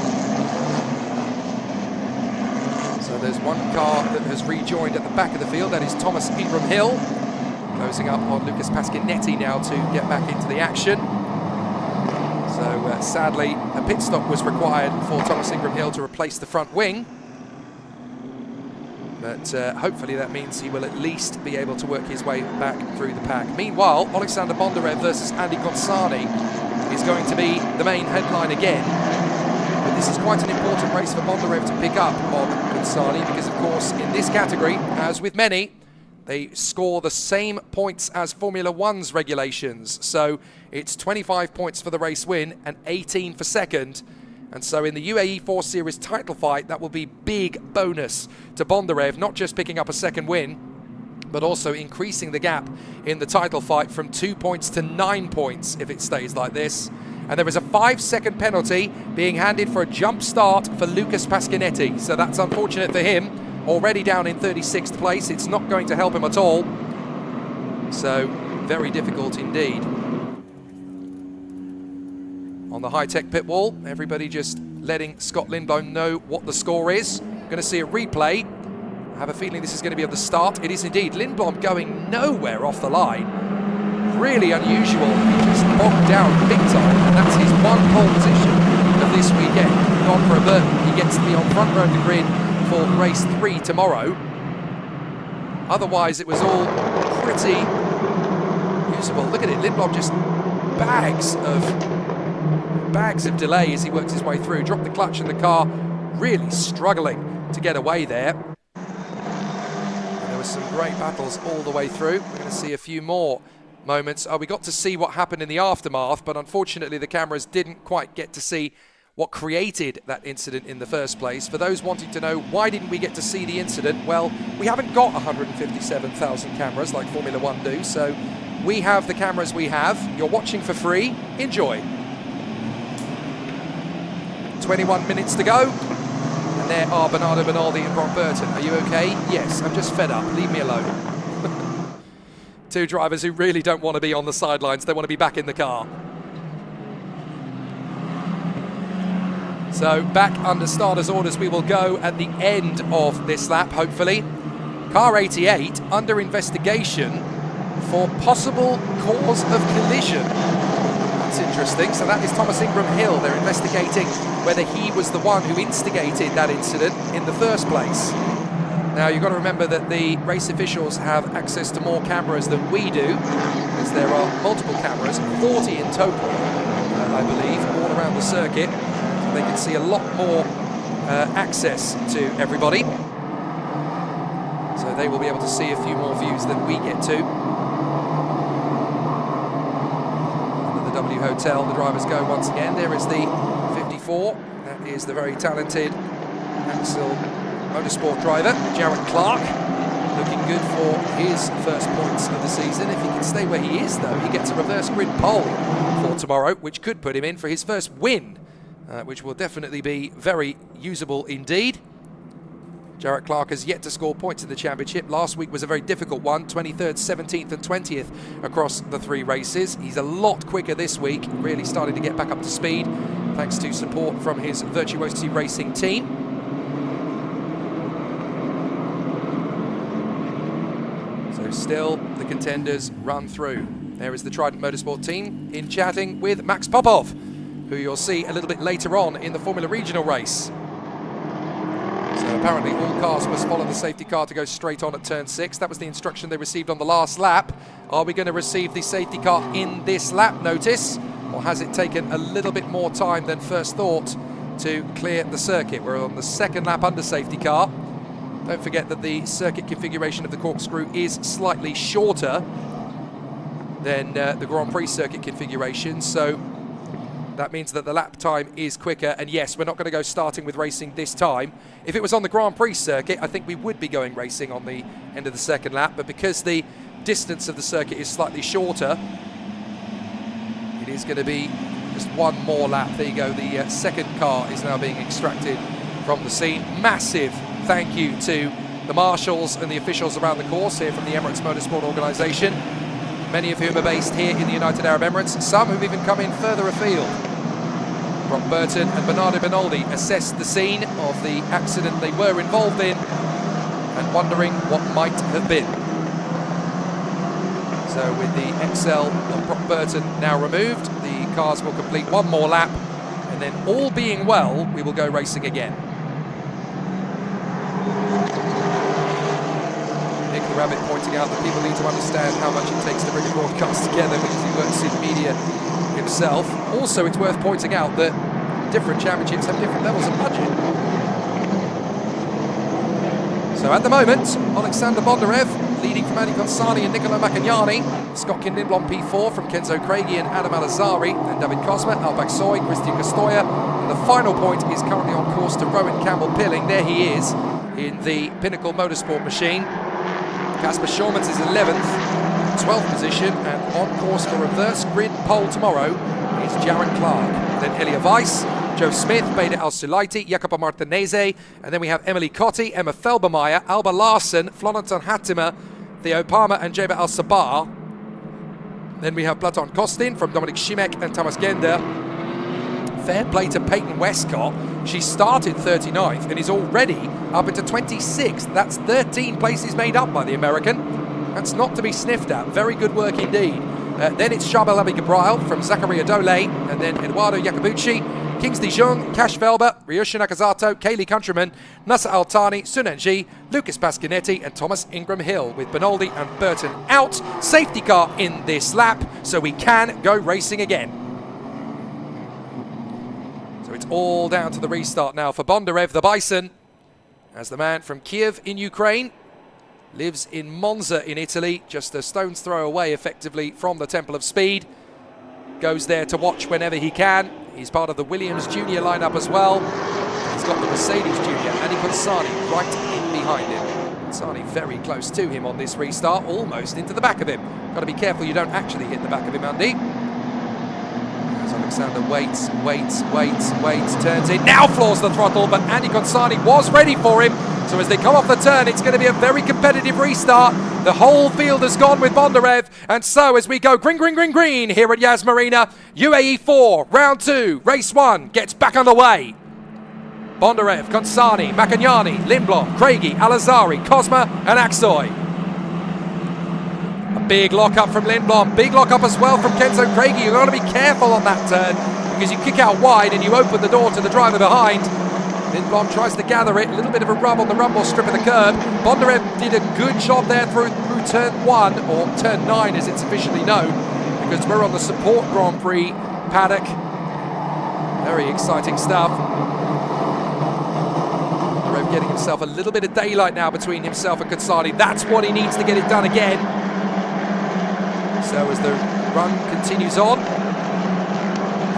So there's 1 car that has rejoined at the back of the field, that is Thomas Ingram Hill, closing up on Lucas Pasquinetti now to get back into the action. So sadly, a pit stop was required for Thomas Ingram Hill to replace the front wing. But hopefully that means he will at least be able to work his way back through the pack. Meanwhile, Alexander Bondarev versus Andy Consani is going to be the main headline again. But this is quite an important race for Bondarev to pick up on Consani because, of course, in this category, as with many, they score the same points as Formula One's regulations. So it's 25 points for the race win and 18 for second. And so in the UAE4 Series title fight, that will be big bonus to Bondarev, not just picking up a second win, but also increasing the gap in the title fight from 2 points to 9 points if it stays like this. And there is a 5-second penalty being handed for a jump start for Lucas Pasquinetti. So that's unfortunate for him. Already down in 36th place. It's not going to help him at all. So very difficult indeed. On the high-tech pit wall, everybody just letting Scott Lindblom know what the score is. Going to see a replay. I have a feeling this is going to be at the start. It is indeed. Lindblom going nowhere off the line. Really unusual. He just bogged down big time, and that's his 1 pole position of this weekend. Gone for a burden. He gets to be on front row of the grid for race 3 tomorrow. Otherwise, it was all pretty usable. Look at it. Lindblom just bags of delay as he works his way through. Dropped the clutch in the car, really struggling to get away there. And there were some great battles all the way through. We're going to see a few more moments. We got to see what happened in the aftermath, but unfortunately the cameras didn't quite get to see what created that incident in the first place. For those wanting to know why didn't we get to see the incident, well, we haven't got 157,000 cameras like Formula One do, so we have the cameras we have. You're watching for free. Enjoy. 21 minutes to go, and there are Bernardo Benaldi and Brock Burton. Are you okay? Yes, I'm just fed up. Leave me alone. 2 drivers who really don't want to be on the sidelines. They want to be back in the car. So back under starters' orders we will go at the end of this lap, hopefully. Car 88 under investigation for possible cause of collision. That's interesting. So that is Thomas Ingram Hill. They're investigating whether he was the one who instigated that incident in the first place. Now, you've got to remember that the race officials have access to more cameras than we do, because there are multiple cameras, 40 in total, I believe, all around the circuit. So they can see a lot more access to everybody. So they will be able to see a few more views than we get to. Under the W Hotel, the drivers go once again. There is the 54. That is the very talented Axel Motorsport driver, Jarrett Clark, looking good for his first points of the season. If he can stay where he is, though, he gets a reverse grid pole for tomorrow, which could put him in for his first win, which will definitely be very usable indeed. Jarrett Clark has yet to score points in the championship. Last week was a very difficult one, 23rd, 17th and 20th across the 3 races. He's a lot quicker this week, really starting to get back up to speed, thanks to support from his Virtuosity Racing team. So still the contenders run through. There is the Trident Motorsport team in chatting with Max Popov, who you'll see a little bit later on in the Formula Regional race. So apparently all cars must follow the safety car to go straight on at turn 6. That was the instruction they received on the last lap. Are we going to receive the safety car in this lap notice, or has it taken a little bit more time than first thought to clear the circuit? We're on the second lap under safety car. Don't forget that the circuit configuration of the corkscrew is slightly shorter than the Grand Prix circuit configuration, so that means that the lap time is quicker. And yes, we're not going to go starting with racing this time. If it was on the Grand Prix circuit, I think we would be going racing on the end of the second lap, but because the distance of the circuit is slightly shorter, it is going to be just one more lap. There you go, the second car is now being extracted from the scene. Massive thank you to the marshals and the officials around the course here from the Emirates Motorsport organisation, many of whom are based here in the United Arab Emirates, some who've even come in further afield. Brock Burton and Bernardo Benoldi assessed the scene of the accident they were involved in and wondering what might have been. So with the XL of Brock Burton now removed, the cars will complete one more lap, and then all being well, we will go racing again. Nick the Rabbit pointing out that people need to understand how much it takes to bring a broadcast together because he works in media himself. Also, it's worth pointing out that different championships have different levels of budget. So at the moment, Alexander Bondarev leading from Andy Consani and Nicola Macagnani, Scott Lindblom P4 from Kenzo Craigie and Adam Alazari, and David Cosma, Al Baksoy, Christian Castoya. And the final point is currently on course to Rowan Campbell-Pilling. There he is in the Pinnacle Motorsport machine. Casper Schormans is 11th, 12th position, and on course for reverse grid pole tomorrow is Jaron Clark. Then Elia Weiss, Joe Smith, Beda Al-Sulaiti, Jacopo Martinese, and then we have Emily Cotti, Emma Felbermeyer, Alba Larsen, Florentin Hattimer, Theo Palmer and Jeba Al-Sabah. Then we have Platon Kostin from Dominic Šimek and Thomas Gender. Fair play to Peyton Westcott. She started 39th and is already up into 26th. That's 13 places made up by the American. That's not to be sniffed at. Very good work indeed. Then it's Charbel Abi-Gabriel from Zakaria Dole, and then Eduardo Jacobucci, Kingsley Jung, Cash Velber, Ryosha Nakazato, Kaylee Countryman, Nasser Altani, Sunenji, Lucas Pasquinetti and Thomas Ingram Hill, with Benoldi and Burton out. Safety car in this lap, so we can go racing again. So it's all down to the restart now for Bondarev, the Bison, as the man from Kiev in Ukraine lives in Monza in Italy, just a stone's throw away effectively from the Temple of Speed. Goes there to watch whenever he can. He's part of the Williams Junior lineup as well. He's got the Mercedes Junior, Andy Consani, right in behind him. Consani very close to him on this restart, almost into the back of him. Got to be careful you don't actually hit the back of him, Andy. As Alexander waits, turns in, now floors the throttle, but Andy Consani was ready for him. So as they come off the turn, it's going to be a very competitive restart. The whole field has gone with Bondarev. And so as we go green here at Yas Marina, UAE4, round 2, race 1 gets back underway. Bondarev, Consani, Macagnani, Lindblom, Craigie, Alazari, Cosma and Aksoy. A big lock-up from Lindblom. Big lock-up as well from Kenzo Craigie. You've got to be careful on that turn because you kick out wide and you open the door to the driver behind. Lindblom tries to gather it, a little bit of a rub on the rumble strip of the curb. Bondarev did a good job there through turn 1, or turn 9 as it's officially known, because we're on the support Grand Prix paddock. Very exciting stuff. Bondarev getting himself a little bit of daylight now between himself and Consani. That's what he needs to get it done again. So as the run continues on,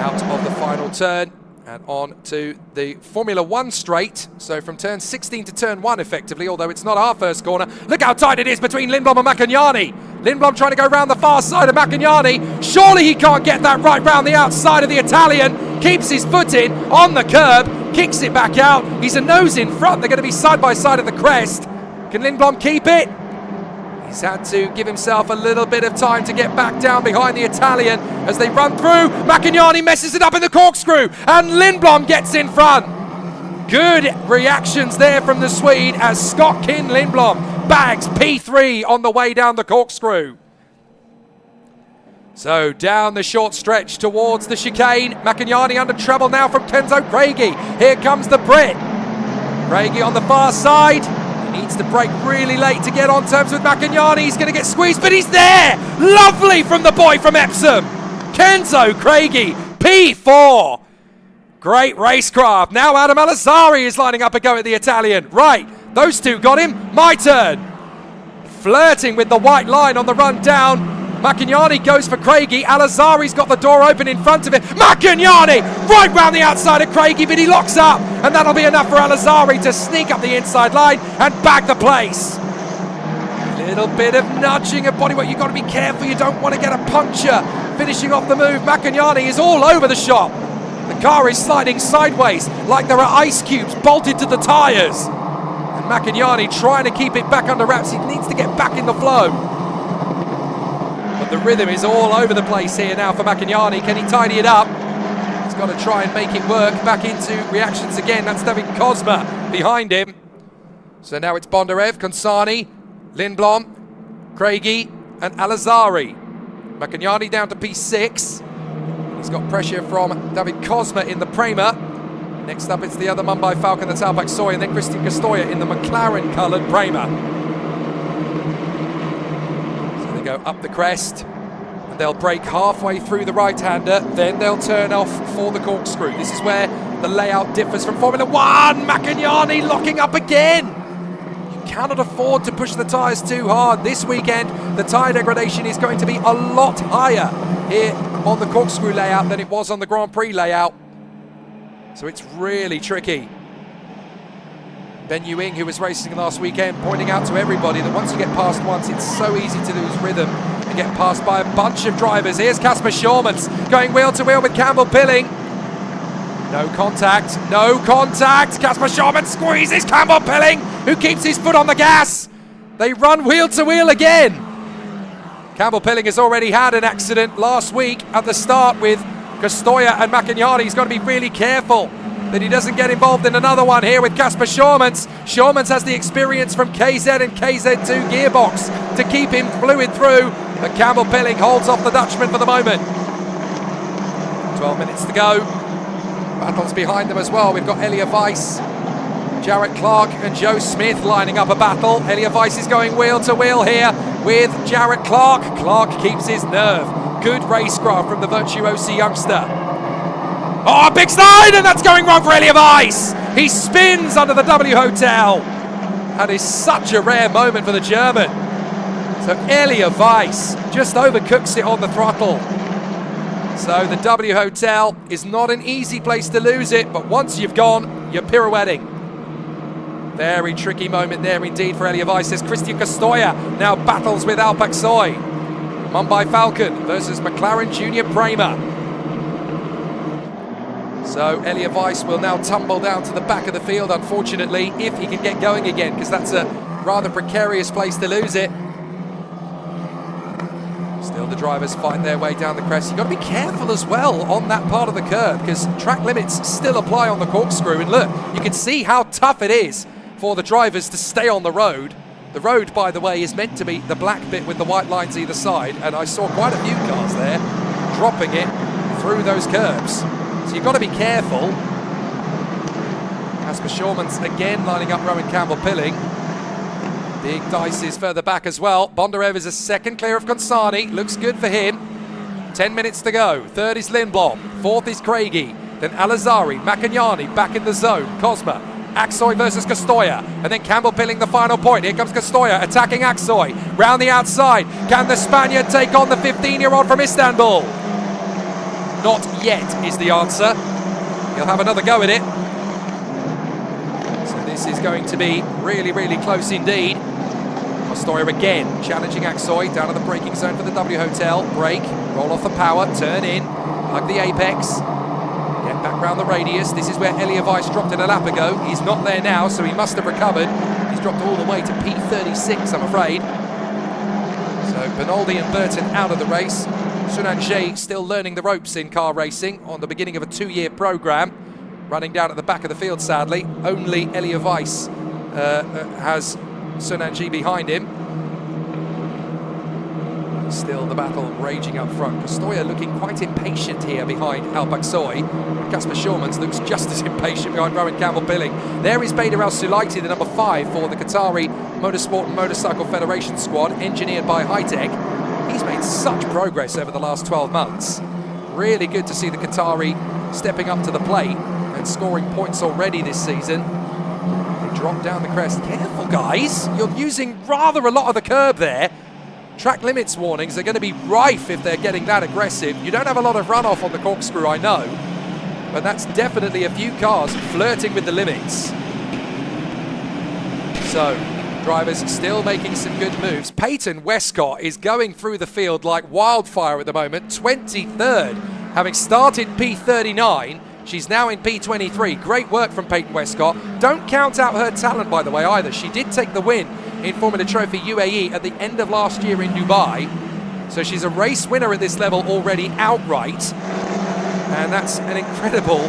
out of the final turn, and on to the Formula 1 straight. So from turn 16 to turn 1 effectively, although it's not our first corner. Look how tight it is between Lindblom and Macagnani. Lindblom trying to go round the far side of Macagnani. Surely he can't get that right round the outside of the Italian. Keeps his foot in on the curb, kicks it back out. He's a nose in front. They're going to be side by side at the crest. Can Lindblom keep it? He's had to give himself a little bit of time to get back down behind the Italian as they run through. Macagnani messes it up in the corkscrew and Lindblom gets in front. Good reactions there from the Swede as Scott Lindblom bags P3 on the way down the corkscrew. So down the short stretch towards the chicane. McInerney under trouble now from Kenzo Craigie. Here comes the Brit. Craigie on the far side. He needs to brake really late to get on terms with McInerney. He's going to get squeezed, but he's there. Lovely from the boy from Epsom. Kenzo Craigie, P4. Great racecraft. Now Adam Alizari is lining up a go at the Italian. Right, those two got him. My turn. Flirting with the white line on the run down. McInerney goes for Craigie. Alizari's got the door open in front of him. McInerney right round the outside of Craigie, but he locks up, and that'll be enough for Alizari to sneak up the inside line and bag the place. Little bit of nudging of bodywork. You've got to be careful. You don't want to get a puncture. Finishing off the move, McInerney is all over the shop. The car is sliding sideways like there are ice cubes bolted to the tyres. And McInerney trying to keep it back under wraps. He needs to get back in the flow. But the rhythm is all over the place here now for McInerney. Can he tidy it up? He's got to try and make it work. Back into reactions again. That's David Kozma behind him. So now it's Bondarev, Consani, Lindblom, Craigie and Alizari. McInerney down to P6. He's got pressure from David Kozma in the Prema. Next up it's the other Mumbai Falcon, that's Alpak Soy, and then Christian Castoya in the McLaren coloured Prema. So they go up the crest and they'll brake halfway through the right-hander, then they'll turn off for the corkscrew. This is where the layout differs from Formula 1. McInerney locking up again. Cannot afford to push the tyres too hard. This weekend, the tyre degradation is going to be a lot higher here on the corkscrew layout than it was on the Grand Prix layout. So it's really tricky. Ben Ewing, who was racing last weekend, pointing out to everybody that once you get past once, it's so easy to lose rhythm and get passed by a bunch of drivers. Here's Casper Schormans going wheel to wheel with Campbell Pilling. No contact, no contact. Casper Schormans squeezes Campbell Pilling, who keeps his foot on the gas. They run wheel to wheel again. Campbell Pilling has already had an accident last week at the start with Castoya and McInerney. He's got to be really careful that he doesn't get involved in another one here with Casper Schormans. Schormans has the experience from KZ and KZ2 gearbox to keep him fluid through, but Campbell Pilling holds off the Dutchman for the moment. 12 minutes to go. Battles behind them as well. We've got Elia Weiss, Jarrett Clark and Joe Smith lining up a battle. Elia Weiss is going wheel to wheel here with Jarrett Clark. Clark keeps his nerve. Good racecraft from the virtuosi youngster. Oh, a big slide, and that's going wrong for Elia Weiss. He spins under the W Hotel. That is such a rare moment for the German. So Elia Weiss just overcooks it on the throttle. So the W Hotel is not an easy place to lose it, but once you've gone, you're pirouetting. Very tricky moment there indeed for Elia Weiss as Christian Castoya now battles with Alpak Soy. Mumbai Falcon versus McLaren Junior Prema. So Elia Weiss will now tumble down to the back of the field, unfortunately, if he can get going again, because that's a rather precarious place to lose it. Still the drivers find their way down the crest. You've got to be careful as well on that part of the curve, because track limits still apply on the corkscrew. And look, you can see how tough it is for the drivers to stay on the road. The road, by the way, is meant to be the black bit with the white lines either side, and I saw quite a few cars there dropping it through those curves. So you've got to be careful. Casper Schormans again lining up Rowan Campbell Pilling. Big dice is further back as well. Bondarev is a second clear of Consani. Looks good for him. 10 minutes to go. Third is Lindblom. Fourth is Craigie. Then Alizari, McInerney back in the zone. Cosma, Aksoy versus Castoya. And then Campbell Pilling the final point. Here comes Castoya attacking Aksoy. Round the outside. Can the Spaniard take on the 15-year-old from Istanbul? Not yet is the answer. He'll have another go at it. So this is going to be really, really close indeed. Castoya again challenging Aksoy down in the braking zone for the W Hotel. Brake, roll off the power, turn in, hug the apex, get back round the radius. This is where Elia Weiss dropped it a lap ago. He's not there now, so he must have recovered. He's dropped all the way to P36, I'm afraid. So Bernaldi and Burton out of the race. Sunan Jay still learning the ropes in car racing on the beginning of a 2-year program. Running down at the back of the field, sadly. Only Elia Weiss has Sunanji behind him. Still the battle raging up front. Kostoya looking quite impatient here behind Al Baksoy. Kasper Schurmans looks just as impatient behind Rowan Campbell-Billing. There is Bader Al-Sulaiti, the number 5 for the Qatari Motorsport and Motorcycle Federation squad, engineered by Hitech. He's made such progress over the last 12 months. Really good to see the Qatari stepping up to the plate and scoring points already this season. They drop down the crest. Careful, guys. You're using rather a lot of the curb there. Track limits warnings are going to be rife if they're getting that aggressive. You don't have a lot of runoff on the corkscrew, I know, but that's definitely a few cars flirting with the limits. So, drivers still making some good moves. Peyton Westcott is going through the field like wildfire at the moment, 23rd, having started P39. She's now in P23. Great work from Peyton Westcott. Don't count out her talent, by the way, either. She did take the win in Formula Trophy UAE at the end of last year in Dubai. So she's a race winner at this level already outright. And that's an incredible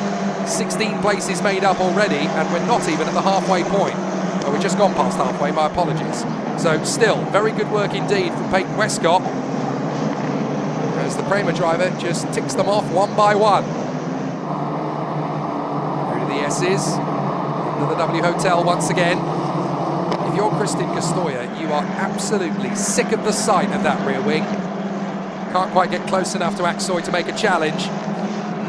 16 places made up already, and we're not even at the halfway point. Oh, we've just gone past halfway, my apologies. So still, very good work indeed from Peyton Westcott, as the Prema driver just ticks them off one by one. Through to the S's, into the W Hotel once again. If you're Kristin Kostoya, you are absolutely sick of the sight of that rear wing. Can't quite get close enough to Aksoy to make a challenge.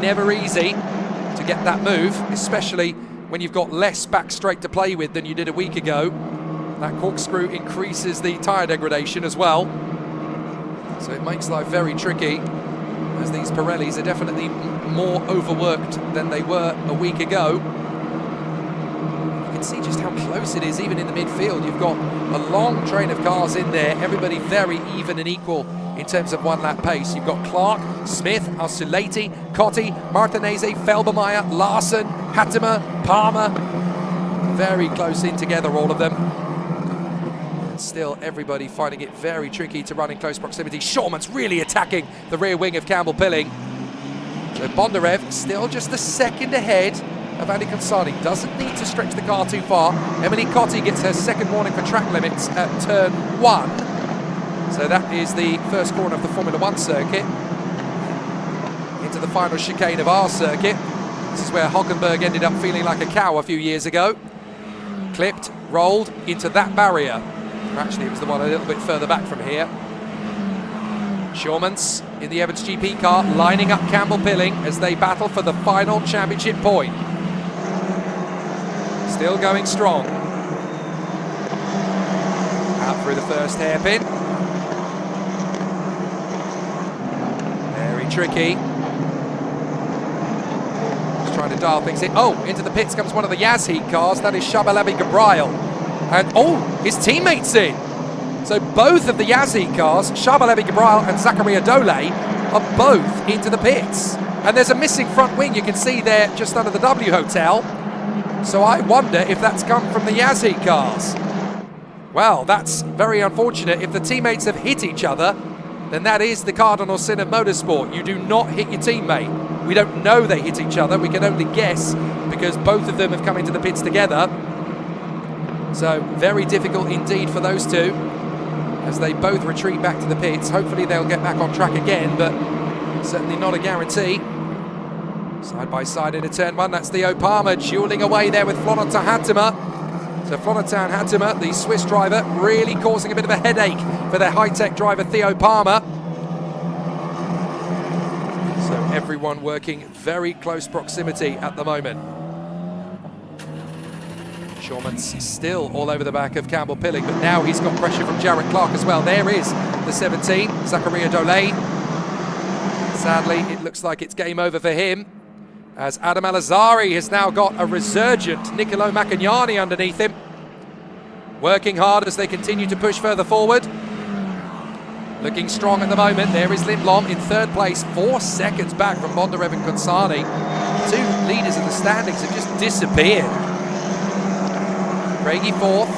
Never easy to get that move, especially when you've got less back straight to play with than you did a week ago. That corkscrew increases the tyre degradation as well. So it makes life very tricky, as these Pirellis are definitely more overworked than they were a week ago. You can see just how close it is, even in the midfield. You've got a long train of cars in there, everybody very even and equal in terms of one lap pace. You've got Clark, Smith, Al-Sulaiti, Cotti, Martinez, Felbermeyer, Larson, Hattemer, Palmer. Very close in together, all of them. And still everybody finding it very tricky to run in close proximity. Schurmans really attacking the rear wing of Campbell-Billing. So Bondarev still just a second ahead of Andy Consani. Doesn't need to stretch the car too far. Emily Cotti gets her second warning for track limits at turn 1. So that is the first corner of the Formula 1 circuit. Into the final chicane of our circuit. This is where Hockenberg ended up feeling like a cow a few years ago. Clipped, rolled into that barrier. Or actually, it was the one a little bit further back from here. Schurmans in the Evans GP car, lining up Campbell-Billing as they battle for the final championship point. Still going strong. Out through the first hairpin. Very tricky. Just trying to dial things in. Oh, into the pits comes one of the Yas Heat cars. That is Shabalabi Gabriel. And oh, his teammate's in. So both of the Yas Heat cars, Shabalabi Gabriel and Zakaria Dole, are both into the pits. And there's a missing front wing you can see there just under the W Hotel. So I wonder if that's come from the Yas Heat cars. Well, that's very unfortunate. If the teammates have hit each other, then that is the cardinal sin of motorsport. You do not hit your teammate. We don't know they hit each other. We can only guess because both of them have come into the pits together. So very difficult indeed for those two as they both retreat back to the pits. Hopefully they'll get back on track again, but certainly not a guarantee. Side by side into turn 1, that's Theo Palmer dueling away there with Florentin Hattemer. So Florentin Hattemer, the Swiss driver, really causing a bit of a headache for their high-tech driver Theo Palmer. So everyone working very close proximity at the moment. Schurmans still all over the back of Campbell-Billing, but now he's got pressure from Jarrett Clark as well. There is the 17, Zakaria Dole. Sadly, it looks like it's game over for him, as Adam Al-Azhari has now got a resurgent Niccolo Maccagnani underneath him. Working hard as they continue to push further forward. Looking strong at the moment. There is Lindblom in third place, 4 seconds back from Bondarev and Consani. Two leaders in the standings have just disappeared. Craigie fourth,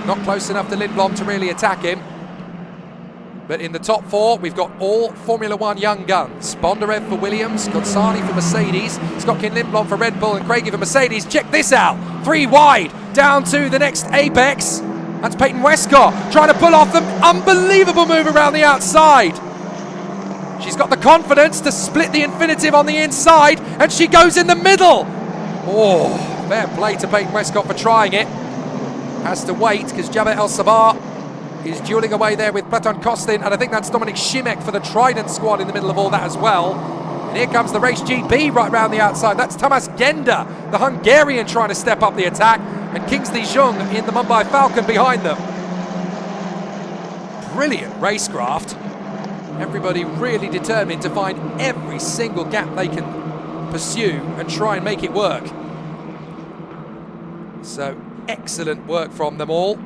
not close enough to Lindblom to really attack him. But in the top 4, we've got all Formula 1 young guns. Bondarev for Williams, Consani for Mercedes, Scotkin Lindblom for Red Bull, and Craigie for Mercedes. Check this out, 3 wide, down to the next apex. That's Peyton Westcott trying to pull off the unbelievable move around the outside. She's got the confidence to split the infinitive on the inside, and she goes in the middle. Oh, fair play to Peyton Westcott for trying it. Has to wait because Jabba El Sabah is dueling away there with Platon Kostin, and I think that's Dominik Šimek for the Trident squad in the middle of all that as well. And here comes the Race GB right round the outside. That's Tamás Genda, the Hungarian, trying to step up the attack, and Kingsley Jung in the Mumbai Falcon behind them. Brilliant racecraft. Everybody really determined to find every single gap they can pursue and try and make it work. So excellent work from them all.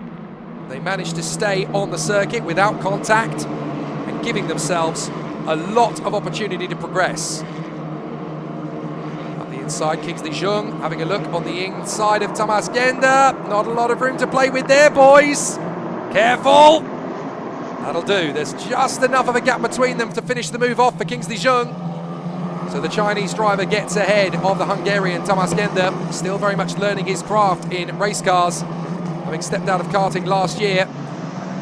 They managed to stay on the circuit without contact and giving themselves a lot of opportunity to progress. On the inside, Kingsley Jung having a look on the inside of Tamás Genda. Not a lot of room to play with there, boys. Careful. That'll do. There's just enough of a gap between them to finish the move off for Kingsley Jung. So the Chinese driver gets ahead of the Hungarian Tamás Genda, still very much learning his craft in race cars, having stepped out of karting last year.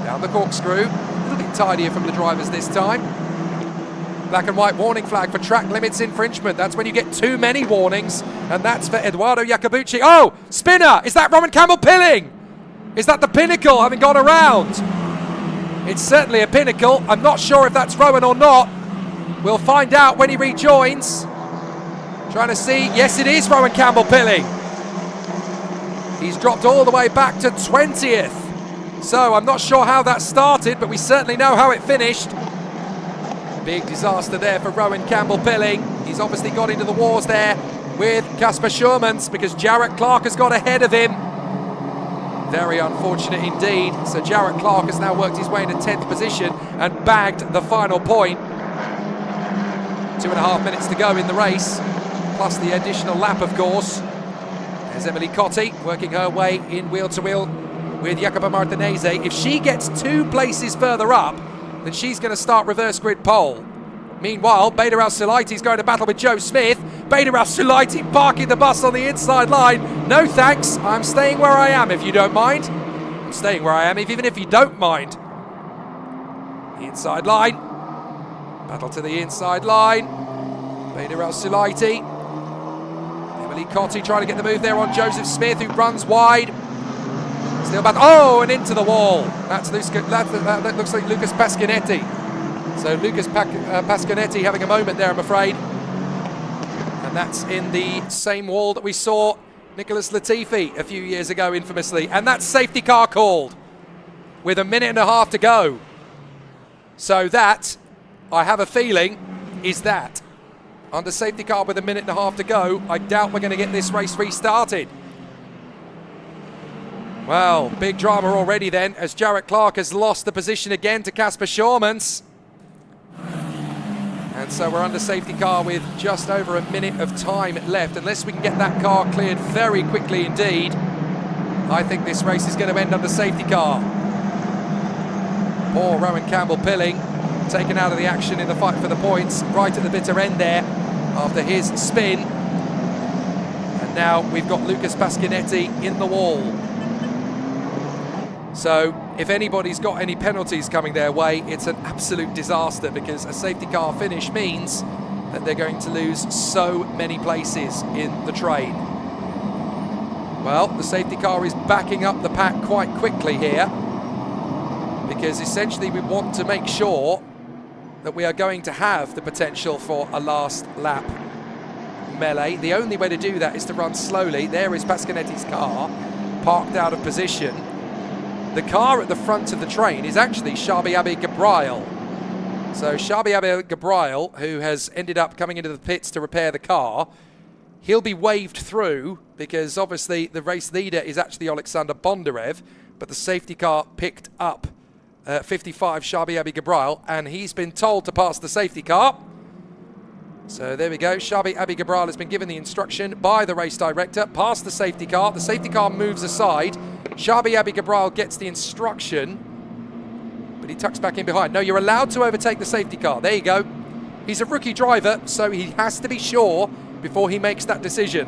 Down the corkscrew, a little bit tidier from the drivers this time. Black and white warning flag for track limits infringement. That's when you get too many warnings, and that's for Eduardo Jacobucci. Oh, spinner! Is that Rowan Campbell-Pilling? Is that the Pinnacle having gone around? It's certainly a Pinnacle. I'm not sure if that's Rowan or not. We'll find out when he rejoins. Trying to see. Yes, it is Rowan Campbell-Pilling. He's dropped all the way back to 20th. So I'm not sure how that started, but we certainly know how it finished. Big disaster there for Rowan Campbell-Pilling. He's obviously got into the wars there with Kasper Schurmans because Jarrett Clark has got ahead of him. Very unfortunate indeed. So Jarrett Clark has now worked his way into 10th position and bagged the final point. 2.5 minutes to go in the race, plus the additional lap, of course. There's Emily Cotti working her way in wheel-to-wheel with Jacoba Martinez. If she gets 2 places further up, then she's going to start reverse grid pole. Meanwhile, Bader Al-Sulaiti is going to battle with Joe Smith. Bader Al-Sulaiti parking the bus on the inside line. No thanks, I'm staying where I am if you don't mind. I'm staying where I am even if you don't mind. The inside line. Battle to the inside line. Bader Al-Sulaiti. Emily Cotti trying to get the move there on Joseph Smith, who runs wide. Still back. Oh, and into the wall. That looks like Lucas Pasquinetti. So Lucas Pasquinetti having a moment there, I'm afraid. And that's in the same wall that we saw Nicholas Latifi a few years ago, infamously. And that's safety car called with 1.5 minutes to go. So that, I have a feeling, is that. Under safety car with 1.5 minutes to go, I doubt we're going to get this race restarted. Well, big drama already then, as Jarrett Clark has lost the position again to Kasper Schurmans. And so we're under safety car with just over 1 minute of time left. Unless we can get that car cleared very quickly indeed, I think this race is going to end under safety car. Poor Rowan Campbell-Pilling, taken out of the action in the fight for the points, right at the bitter end there, after his spin. And now we've got Lucas Pasquinetti in the wall. So if anybody's got any penalties coming their way, it's an absolute disaster, because a safety car finish means that they're going to lose so many places in the train. Well, the safety car is backing up the pack quite quickly here, because essentially we want to make sure that we are going to have the potential for a last lap melee. The only way to do that is to run slowly. There is Pasquinetti's car, parked out of position. The car at the front of the train is actually Shabi Abi Gabriel. So Shabi Abi Gabriel, who has ended up coming into the pits to repair the car, he'll be waved through, because obviously the race leader is actually Alexander Bondarev, but the safety car picked up 55 Shabi Abi Gabriel, and he's been told to pass the safety car. So there we go. Shabi Abi Gabriel has been given the instruction by the race director, pass the safety car. The safety car moves aside. Shabi Abi Gabriel gets the instruction, but he tucks back in behind. No, you're allowed to overtake the safety car. There you go. He's a rookie driver, so he has to be sure before he makes that decision.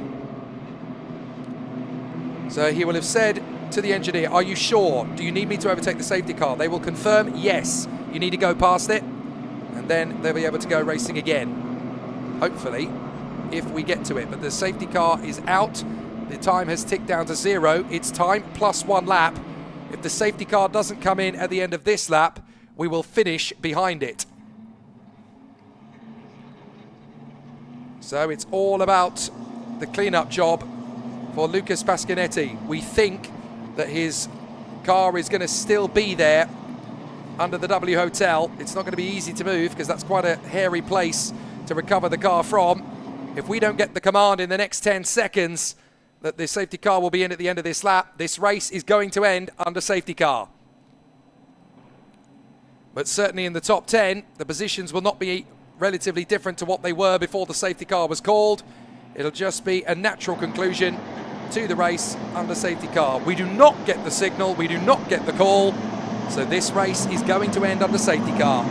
So he will have said to the engineer, are you sure? Do you need me to overtake the safety car? They will confirm, yes. You need to go past it, and then they'll be able to go racing again. Hopefully, if we get to it. But the safety car is out. The time has ticked down to 0. It's time plus 1 lap. If the safety car doesn't come in at the end of this lap, we will finish behind it. So it's all about the cleanup job for Lucas Pasquinetti. We think that his car is going to still be there under the W Hotel. It's not going to be easy to move because that's quite a hairy place to recover the car from. If we don't get the command in the next 10 seconds that the safety car will be in at the end of this lap, this race is going to end under safety car. But certainly in the top 10, the positions will not be relatively different to what they were before the safety car was called. It'll just be a natural conclusion to the race under safety car. We do not get the signal, we do not get the call, so this race is going to end under safety car.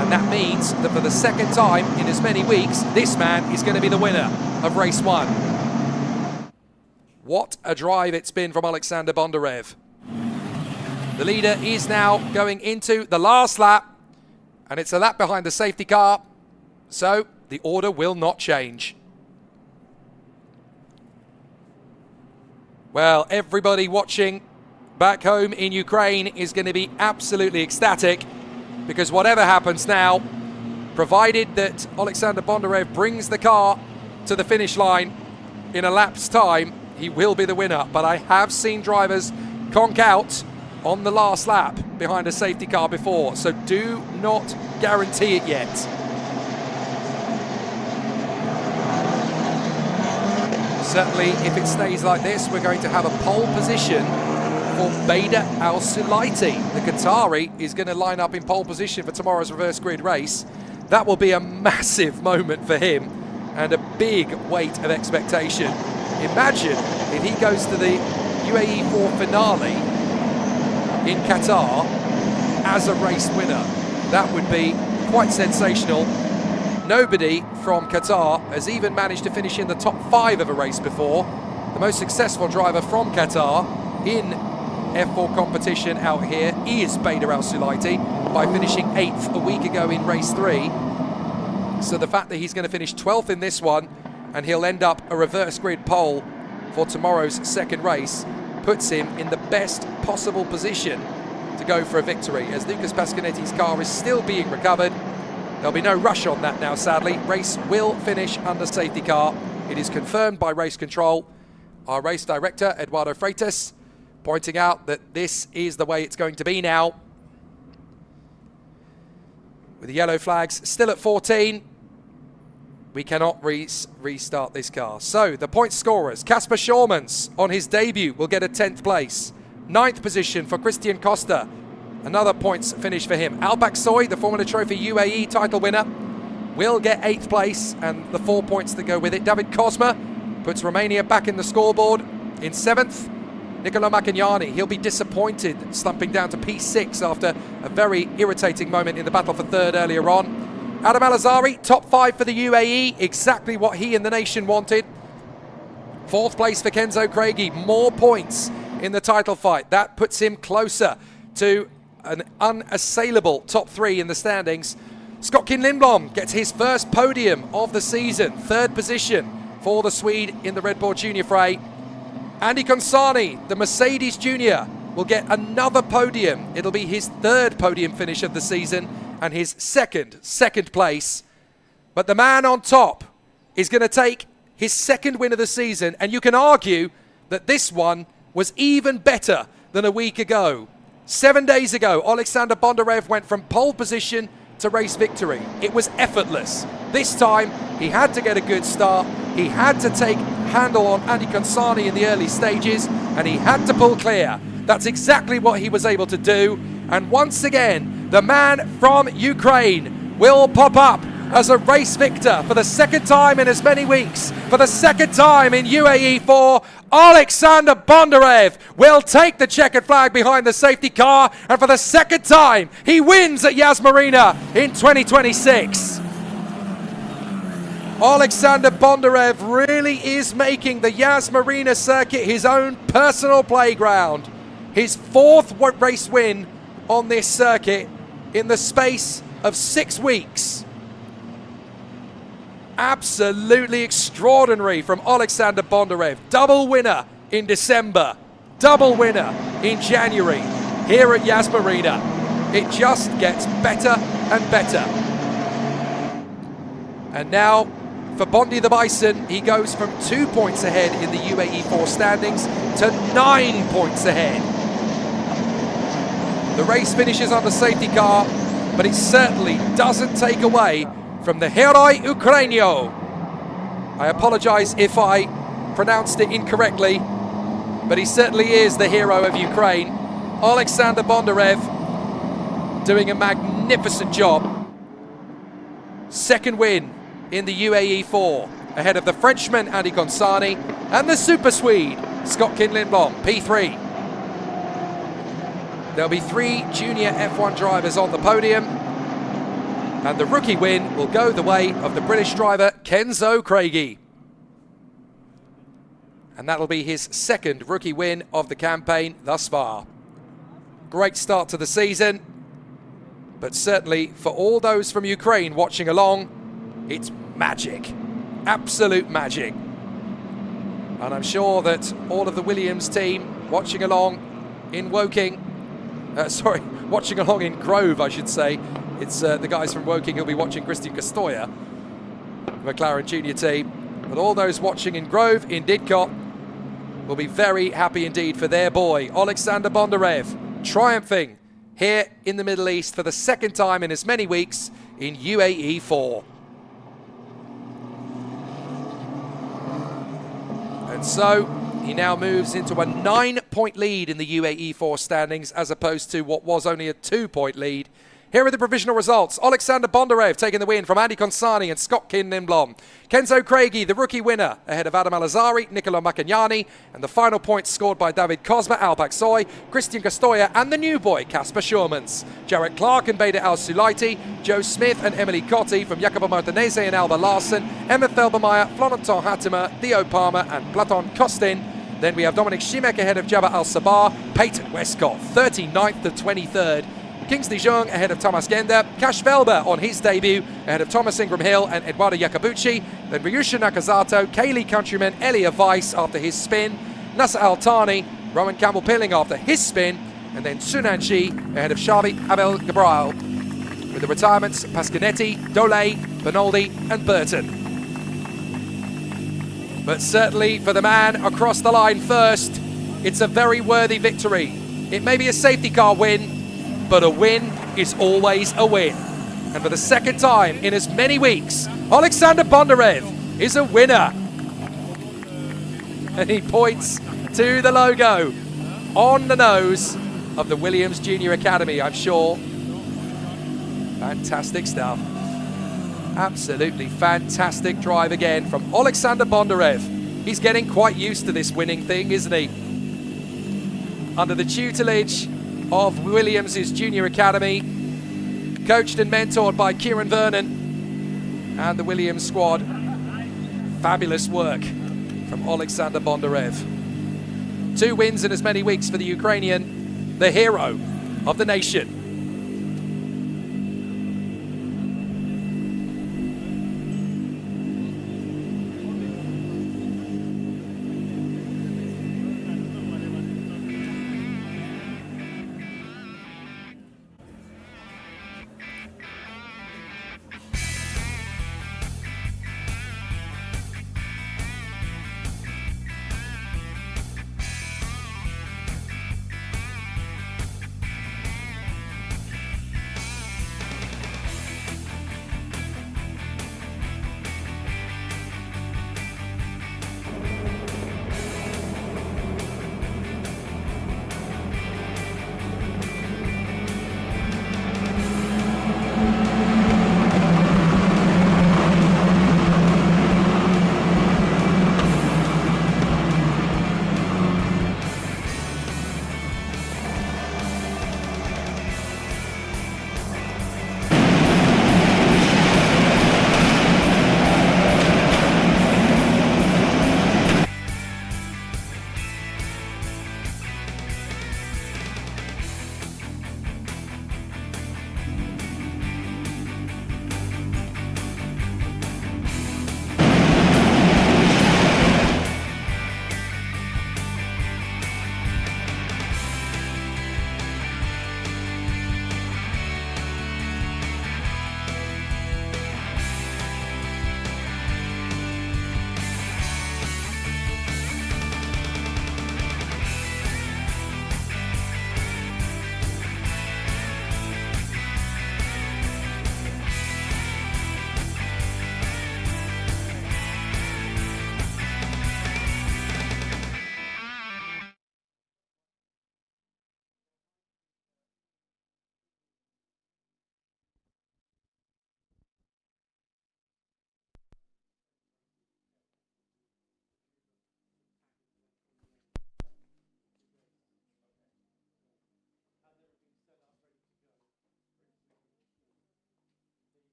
And that means that for the second time in as many weeks, this man is going to be the winner of race 1. What a drive it's been from Alexander Bondarev. The leader is now going into the last lap, and it's a lap behind the safety car, so the order will not change. Well, everybody watching back home in Ukraine is going to be absolutely ecstatic, because whatever happens now, provided that Alexander Bondarev brings the car to the finish line in a lap's time, he will be the winner. But I have seen drivers conk out on the last lap behind a safety car before, so do not guarantee it yet. Certainly, if it stays like this, we're going to have a pole position for Bader Al-Sulaiti. The Qatari is going to line up in pole position for tomorrow's reverse grid race. That will be a massive moment for him and a big weight of expectation. Imagine if he goes to the UAE4 finale in Qatar as a race winner. That would be quite sensational. Nobody from Qatar has even managed to finish in the top 5 of a race before. The most successful driver from Qatar in F4 competition out here is Bader Al-Sulaiti by finishing 8th a week ago in race 3. So the fact that he's going to finish 12th in this one and he'll end up a reverse grid pole for tomorrow's second race puts him in the best possible position to go for a victory, as Lucas Pasquinetti's car is still being recovered. There'll be no rush on that now, sadly. Race will finish under safety car. It is confirmed by race control. Our race director, Eduardo Freitas, pointing out that this is the way it's going to be now. With the yellow flags still at 14, we cannot restart this car. So the point scorers, Kasper Schormans on his debut will get a 10th place. 9th position for Christian Costa. Another points finish for him. Albak Soy, the Formula Trophy UAE title winner, will get 8th place and the 4 points that go with it. David Kozma puts Romania back in the scoreboard in 7th. Nicolo Macchignani, he'll be disappointed, slumping down to P6 after a very irritating moment in the battle for 3rd earlier on. Adam Al-Azhari, top 5 for the UAE, exactly what he and the nation wanted. 4th place for Kenzo Craigie, more points in the title fight. That puts him closer to an unassailable top 3 in the standings. Skotkin Lindblom gets his first podium of the season, 3rd position for the Swede in the Red Bull Junior fray. Andy Consani, the Mercedes Junior, will get another podium. It'll be his 3rd podium finish of the season and his second place. But the man on top is going to take his 2nd win of the season, and you can argue that this one was even better than a week ago. 7 days ago, Alexander Bondarev went from pole position to race victory. It was effortless. This time, he had to get a good start. He had to take handle on Andy Consani in the early stages, and he had to pull clear. That's exactly what he was able to do. And once again, the man from Ukraine will pop up as a race victor for the 2nd time in as many weeks. For the 2nd time in UAE4, Alexander Bondarev will take the checkered flag behind the safety car, and for the 2nd time, he wins at Yas Marina in 2026. Alexander Bondarev really is making the Yas Marina circuit his own personal playground. His 4th race win on this circuit in the space of 6 weeks. Absolutely extraordinary from Alexander Bondarev. Double winner in December, double winner in January here at Yas Marina. It just gets better and better. And now for Bondi the Bison, he goes from 2 points ahead in the UAE4 standings to 9 points ahead. The race finishes on the safety car, but it certainly doesn't take away from the Heroi Ukrainio. I apologize if I pronounced it incorrectly, but he certainly is the hero of Ukraine. Alexander Bondarev doing a magnificent job. 2nd win in the UAE4, ahead of the Frenchman Andy Consani and the Super Swede Scott Lindblom, P3. There'll be 3 junior F1 drivers on the podium, and the rookie win will go the way of the British driver Kenzo Craigie. And that'll be his 2nd rookie win of the campaign thus far. Great start to the season, but certainly for all those from Ukraine watching along, it's magic, absolute magic. And I'm sure that all of the Williams team watching along in Woking, watching along in Grove, I should say. It's the guys from Woking who'll be watching Christian Castoya, McLaren Junior team. But all those watching in Grove, in Didcot, will be very happy indeed for their boy, Alexander Bondarev, triumphing here in the Middle East for the 2nd time in as many weeks in UAE4. And so he now moves into a 9-point lead in the UAE4 standings as opposed to what was only a 2-point lead. Here are the provisional results. Alexander Bondarev taking the win from Andy Consani and Scott Lindblom. Kenzo Craigie, the rookie winner, ahead of Adam Alazari, Nicola Macagnani, and the final points scored by David Kozma, Alpak Soy, Christian Castoya, and the new boy, Casper Schurmans. Jarrett Clark and Bader Al-Sulaiti, Joe Smith and Emily Cotti from Jacopo Martinese and Alba Larsen, Emma Felbermeyer, Florentin Hattimer, Theo Palmer, and Platon Kostin. Then we have Dominic Schimek ahead of Jabba Al-Sabah, Peyton Westcott, 39th to 23rd. Kingsley Jung ahead of Thomas Gender, Cash Velber on his debut ahead of Thomas Ingram Hill and Eduardo Iacobucci, then Ryusha Nakazato, Kaylee Countryman, Elia Weiss after his spin, Nasser Al-Thani, Rowan Campbell-Pilling after his spin, and then Sunan Shi ahead of Xavi Abel Gabriel. With the retirements, Pascanetti, Dole, Bernoldi and Burton. But certainly for the man across the line first, it's a very worthy victory. It may be a safety car win, but a win is always a win. And for the 2nd time in as many weeks, Alexander Bondarev is a winner. And he points to the logo on the nose of the Williams Junior Academy, I'm sure. Fantastic stuff. Absolutely fantastic drive again from Alexander Bondarev. He's getting quite used to this winning thing, isn't he? Under the tutelage of Williams' Junior Academy, coached and mentored by Kieran Vernon and the Williams squad. Fabulous work from Alexander Bondarev. 2 wins in as many weeks for the Ukrainian, the hero of the nation.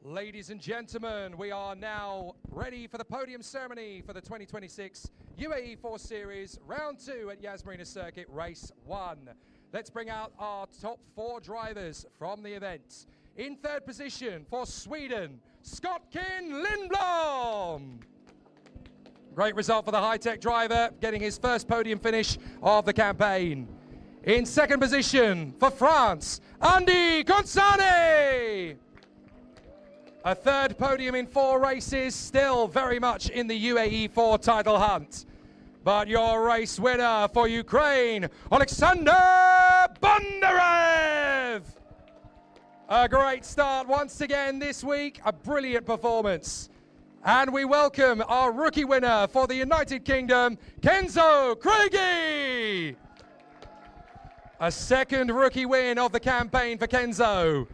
Ladies and gentlemen, we are now ready for the podium ceremony for the 2026 UAE4 Series, Round 2 at Yas Marina Circuit, Race 1. Let's bring out our top 4 drivers from the event. In third position for Sweden, Skotkin Lindblom. Great result for the high-tech driver, getting his first podium finish of the campaign. In second position for France, Andy Consani. A third podium in 4 races, still very much in the UAE4 title hunt. But your race winner for Ukraine, Alexander Bondarev. A great start once again this week, a brilliant performance. And we welcome our rookie winner for the United Kingdom, Kenzo Craigie. A second rookie win of the campaign for Kenzo.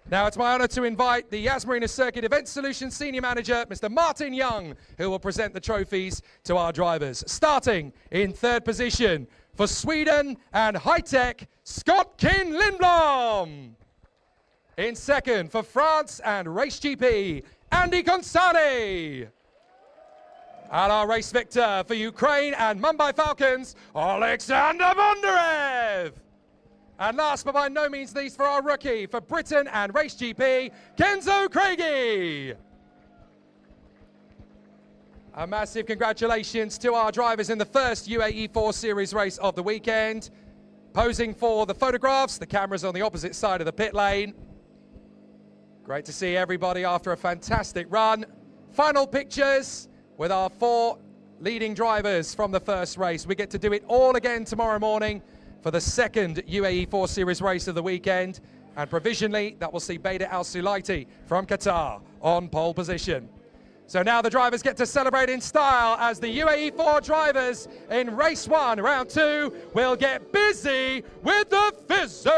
Now it's my honor to invite the Yas Marina Circuit Event Solutions Senior Manager, Mr. Martin Young, who will present the trophies to our drivers. Starting in third position for Sweden and high-tech, Skotkin Lindblom. In second for France and Race GP, Andy Consani. And our race victor for Ukraine and Mumbai Falcons, Alexander Bondarev. And last but by no means least for our rookie for Britain and Race GP, Kenzo Craigie. A massive congratulations to our drivers in the first UAE4 Series race of the weekend. Posing for the photographs, the cameras on the opposite side of the pit lane. Great to see everybody after a fantastic run. Final pictures with our 4 leading drivers from the first race. We get to do it all again tomorrow morning for the second UAE4 Series race of the weekend. And provisionally, that will see Beda Al Sulaiti from Qatar on pole position. So now the drivers get to celebrate in style as the UAE4 drivers in race 1, round 2, will get busy with the fizzing.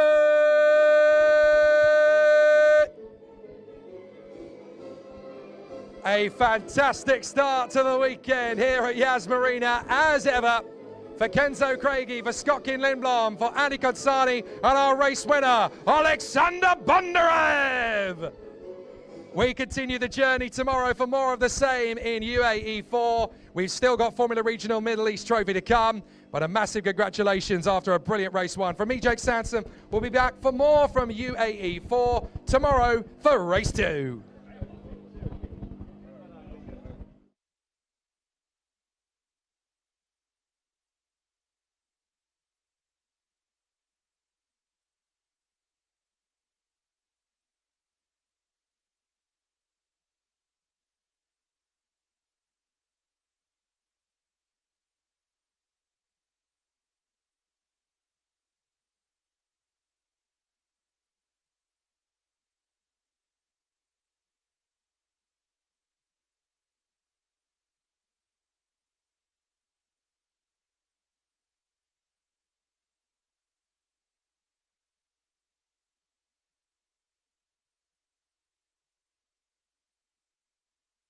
A fantastic start to the weekend here at Yas Marina, as ever, for Kenzo Craigie, for Skotkin Lindblom, for Andy Consani, and our race winner, Alexander Bondarev. We continue the journey tomorrow for more of the same in UAE4. We've still got Formula Regional Middle East Trophy to come, but a massive congratulations after a brilliant race 1. From me, Jake Sansom, we'll be back for more from UAE4 tomorrow for race 2.